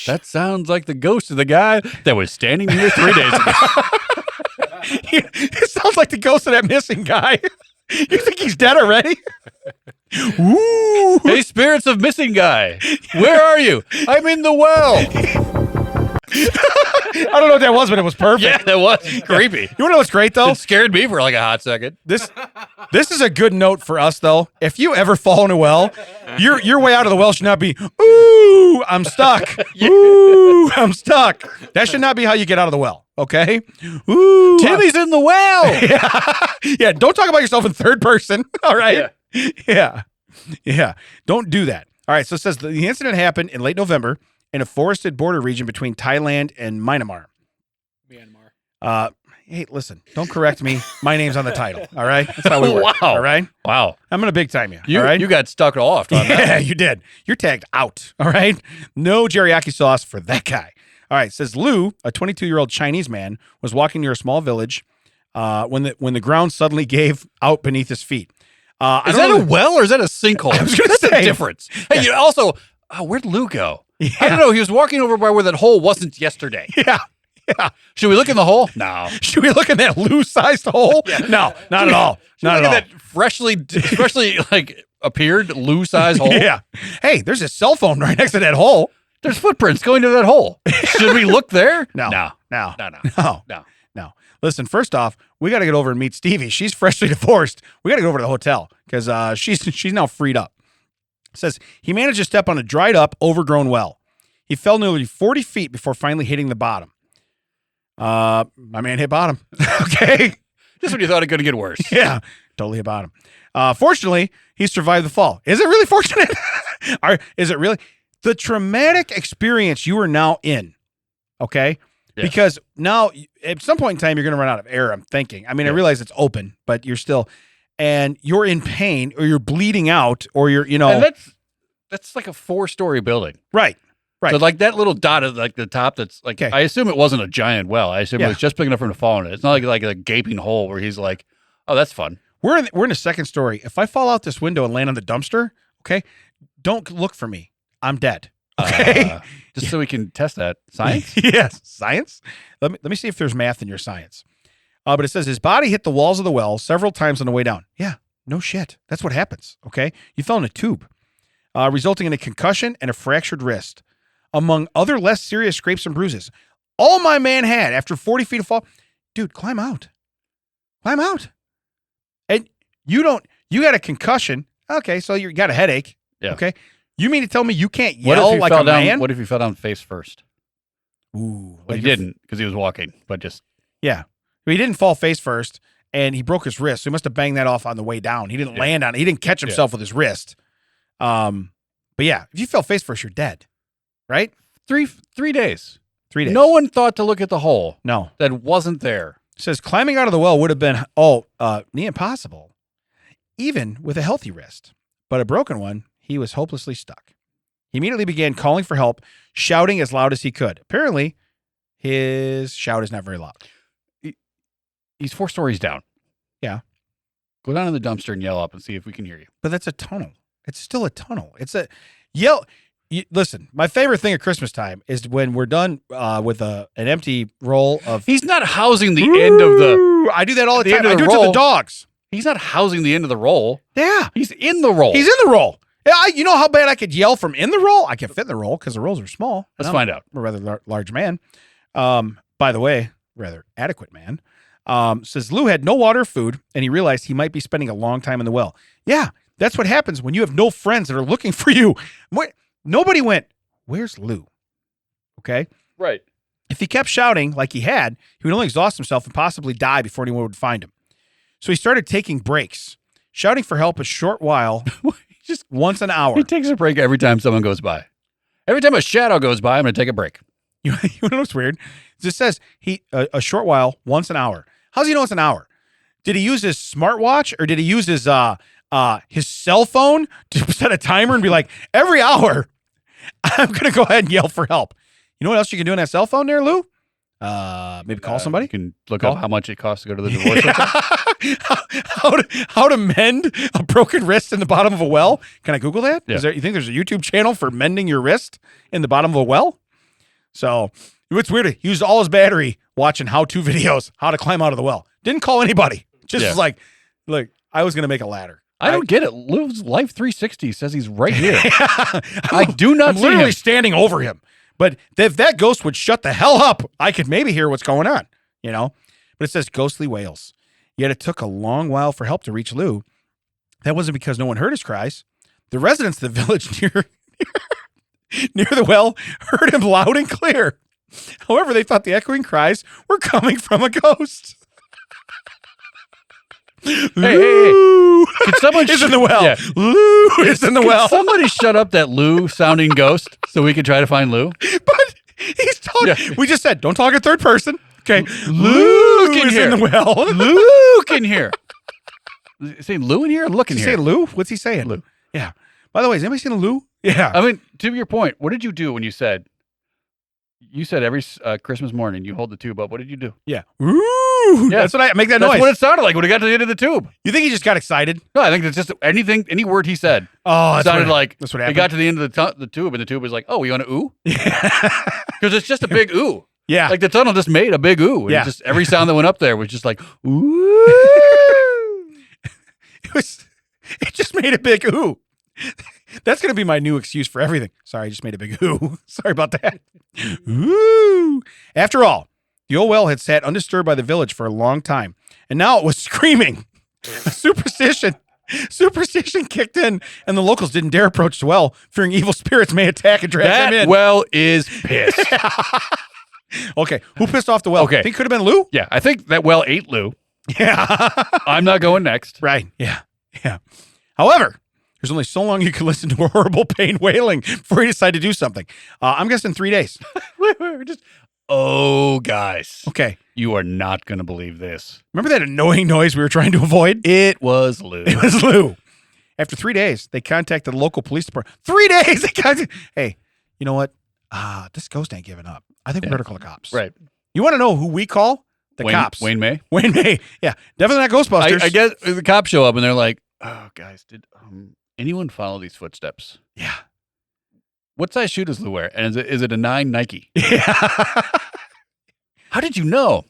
That sounds like the ghost of the guy that was standing here 3 days ago. It sounds like the ghost of that missing guy. You think he's dead already? Ooh. Hey, spirits of missing guy, where are you? I'm in the well. I don't know what that was, but it was perfect. Yeah, that was creepy. You want to know what's great, though? It scared me for a hot second. This is a good note for us, though. If you ever fall in a well, your way out of the well should not be, ooh, I'm stuck. Ooh, I'm stuck. That should not be how you get out of the well, okay? Ooh. Timmy's in the well. Yeah, don't talk about yourself in third person, all right? Yeah. Don't do that. All right, so it says the incident happened in late November in a forested border region between Thailand and Myanmar. Hey, listen, don't correct me. My name's on the title. All right, that's how we work. Wow. All right, Wow. I'm gonna big time you. You all right, you got stuck off on that. yeah, you did. You're tagged out. All right, no teriyaki sauce for that guy. All right, it says Lou, a 22-year-old Chinese man, was walking near a small village when the ground suddenly gave out beneath his feet. Is that a well or is that a sinkhole? I was gonna That's say. a difference. Hey, you also, where'd Lou go? Yeah. I don't know. He was walking over by where that hole wasn't yesterday. Yeah. Yeah. Should we look in the hole? No. Should we look in that Lou-sized hole? No, not at all. Should we Not look at all. at that freshly like appeared Lou-size hole? Yeah. Hey, there's a cell phone right next to that hole. There's footprints going to that hole. Should we look there? No. No. No. No. No. No. No. No. Listen, first off, we got to get over and meet Stevie. She's freshly divorced. We got to go over to the hotel because she's now freed up. It says he managed to step on a dried up, overgrown well. He fell nearly 40 feet before finally hitting the bottom. My man hit bottom. Okay. Just when you thought it could get worse. Yeah, totally hit bottom. Fortunately, he survived the fall. Is it really fortunate? Is it really? The traumatic experience you are now in, okay? Yeah. Because now, at some point in time, you're going to run out of air, I'm thinking. I mean, I realize it's open, but you're still, and you're in pain, or you're bleeding out, or you're, And that's like a 4-story building. Right. Right. So like that little dot at like the top that's like, Okay. I assume it wasn't a giant well. I assume Yeah. it was just big enough for him to fall in it. It's not like a gaping hole where he's like, oh, that's fun. We're in the second story. If I fall out this window and land on the dumpster, okay, don't look for me. I'm dead. Okay. Just so we can test that. Science? Yes. Science? Let me see if there's math in your science. But it says his body hit the walls of the well several times on the way down. Yeah, no shit. That's what happens. Okay. You fell in a tube, resulting in a concussion and a fractured wrist, among other less serious scrapes and bruises. All my man had after 40 feet of fall. Dude, climb out. Climb out. And you got a concussion. Okay. So you got a headache. Yeah. Okay. You mean to tell me you can't What if yell he like fell a down? man? What if he fell down face first? Ooh. Well, he didn't because he was walking, but just Yeah. He didn't fall face first, and he broke his wrist. So he must have banged that off on the way down. He didn't land on it. He didn't catch himself with his wrist. But yeah, if you fell face first, you're dead. Right? 3 days. 3 days. No one thought to look at the hole No. that wasn't there. It says climbing out of the well would have been, near impossible, even with a healthy wrist. But a broken one, he was hopelessly stuck. He immediately began calling for help, shouting as loud as he could. Apparently, his shout is not very loud. He's 4 stories down. Yeah. Go down in the dumpster and yell up and see if we can hear you. But that's a tunnel. It's still a tunnel. It's a yell. Listen, my favorite thing at Christmas time is when we're done with an empty roll of. He's not housing the end of the. I do that all the the time. end of I the do it to the roll. dogs. He's not housing the end of the roll. Yeah. He's in the roll. He's in the roll. Yeah, you know how bad I could yell from in the roll? I can fit in the roll because the rolls are small. Let's And find out. I'm a rather large man. By the way, rather adequate man. Says Lou had no water or food, and he realized he might be spending a long time in the well. Yeah, that's what happens when you have no friends that are looking for you. Nobody went, where's Lou? Okay? Right. If he kept shouting like he had, he would only exhaust himself and possibly die before anyone would find him. So he started taking breaks, shouting for help a short while, just once an hour. He takes a break every time someone goes by. Every time a shadow goes by, I'm going to take a break. You know what's weird? It just says a short while, once an hour. How's he know it's an hour? Did he use his smartwatch or did he use his cell phone to set a timer and be like, every hour, I'm going to go ahead and yell for help? You know what else you can do on that cell phone there, Lou? Maybe call somebody. You can look up how much it costs to go to the divorce hotel. how to mend a broken wrist in the bottom of a well? Can I Google that? Yeah. You think there's a YouTube channel for mending your wrist in the bottom of a well? So what's weird? He used all his battery watching how-to videos, how to climb out of the well. Didn't call anybody. Just was like, look, I was going to make a ladder. I don't get it. Lou's Life 360 says he's right here. I do not I'm see literally him. standing over him. But if that ghost would shut the hell up, I could maybe hear what's going on, you know? But it says ghostly wails. Yet it took a long while for help to reach Lou. That wasn't because no one heard his cries. The residents of the village near the well heard him loud and clear. However, they thought the echoing cries were coming from a ghost. Hey. Can someone is in the well. Yeah. Lou is in the well. Somebody shut up that Lou sounding ghost so we can try to find Lou. But he's talking. Yeah. We just said, don't talk in third person. Okay. Luke in is here. in the well. Luke in here. Is he saying Lou in here or Look in Did he here? say Lou? What's he saying? Lou. Yeah. By the way, has anybody seen a Lou? Yeah. I mean, to your point, what did you do when you said every Christmas morning you hold the tube up? What did you do? Yeah. Ooh. Yeah. That's what I make that That's noise. what it sounded like when it got to the end of the tube. You think he just got excited? No, I think it's just any word he said Oh, that's sounded what, like that's what it happened. got to the end of the tube, and the tube was like, "Oh, you want to ooh?" Yeah. Because it's just a big ooh. Yeah. Like the tunnel just made a big ooh. And Yeah. it just every sound that went up there was just like ooh. It just made a big ooh. That's going to be my new excuse for everything. Sorry, I just made a big ooh. Sorry about that. Ooh. After all, the old well had sat undisturbed by the village for a long time, and now it was screaming. Superstition kicked in, and the locals didn't dare approach the well, fearing evil spirits may attack and drag them That in. well is pissed. Okay, who pissed off the well? Okay. Think could have been Lou? Yeah, I think that well ate Lou. Yeah. I'm not going next. Right. Yeah. Yeah. However, there's only so long you can listen to a horrible pain wailing before you decide to do something. I'm guessing 3 days. We're just, oh, guys, Okay. you are not going to believe this. Remember that annoying noise we were trying to avoid? It was Lou. It was Lou. After 3 days, they contacted the local police department. 3 days. Hey, you know what? This ghost ain't giving up. I think we're going to call the cops. Right. You want to know who we call? The cops. Wayne May. Wayne May. Yeah. Definitely not Ghostbusters. I guess the cops show up and they're like, oh, guys, did anyone follow these footsteps? Yeah. What size shoe does Lou wear? And is it a 9 Nike? Yeah. How did you know?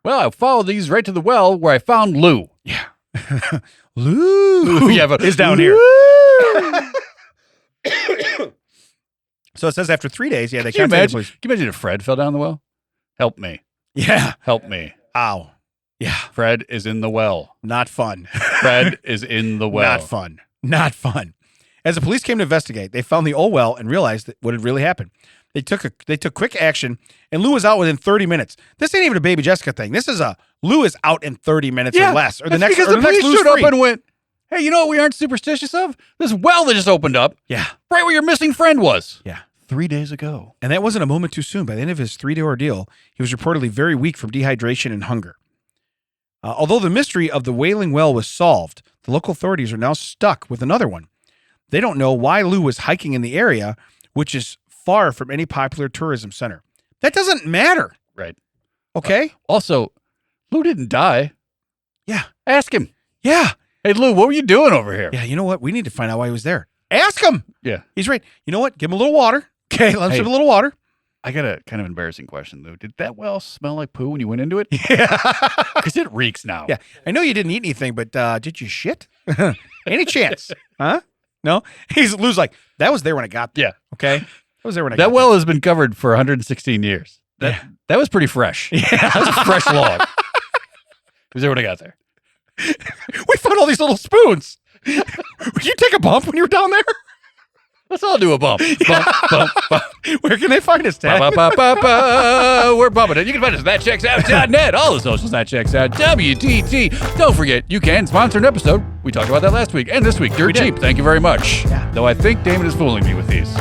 Well, I followed these right to the well where I found Lou. Yeah. Lou Yeah, but is down here. So it says after 3 days, yeah, they Can you contacted the imagine? police. Can you imagine if Fred fell down the well? Help me. Yeah. Help me. Ow. Yeah. Fred is in the well. Not fun. Fred is in the well. Not fun. Not fun. As the police came to investigate, they found the old well and realized that what had really happened. They took quick action, and Lou was out within 30 minutes. This ain't even a Baby Jessica thing. This is Lou is out in 30 minutes or less. Or the next because or the next police Lou's showed up free. and went, hey, you know what we aren't superstitious of? This well that just opened up Yeah. right where your missing friend was. Yeah. 3 days ago. And that wasn't a moment too soon. By the end of his 3-day ordeal, he was reportedly very weak from dehydration and hunger. Although the mystery of the Wailing Well was solved, the local authorities are now stuck with another one. They don't know why Lou was hiking in the area, which is far from any popular tourism center. That doesn't matter. Right. Okay? Also, Lou didn't die. Yeah. Ask him. Yeah. Hey, Lou, what were you doing over here? Yeah, you know what? We need to find out why he was there. Ask him. Yeah. He's right. You know what? Give him a little water. Okay, let him Hey. sip a little water. I got a kind of embarrassing question, Lou. Did that well smell like poo when you went into it? Yeah. Because it reeks now. Yeah. I know you didn't eat anything, but did you shit? Any chance? Huh? No? Lou's like, that was there when I got there. Yeah. Okay? That was there when I got That well has been covered for 116 years. That was pretty fresh. there. Yeah. That was a fresh log. It was there when I got there. We found all these little spoons. Would you take a bump when you were down there? Let's all do a bump. Bump, bump, bump. Where can they find us, Dad? Ba, ba, ba, ba. We're bumping it. You can find us at thatchecksout.net. All the socials, that checks out. WTT. Don't forget, you can sponsor an episode. We talked about that last week and this week. Dirt cheap. Thank you very much. Yeah. Though I think Damon is fooling me with these.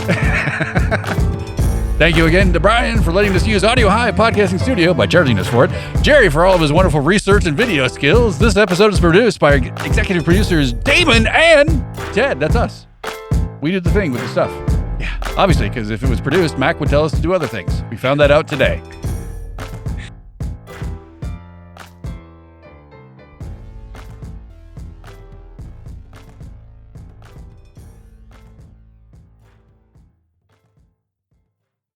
Thank you again to Brian for letting us use Audio High Podcasting Studio by charging us for it. Jerry for all of his wonderful research and video skills. This episode is produced by our executive producers Damon and Ted. That's us. We did the thing with the stuff. Yeah. Obviously, because if it was produced, Mac would tell us to do other things. We found that out today.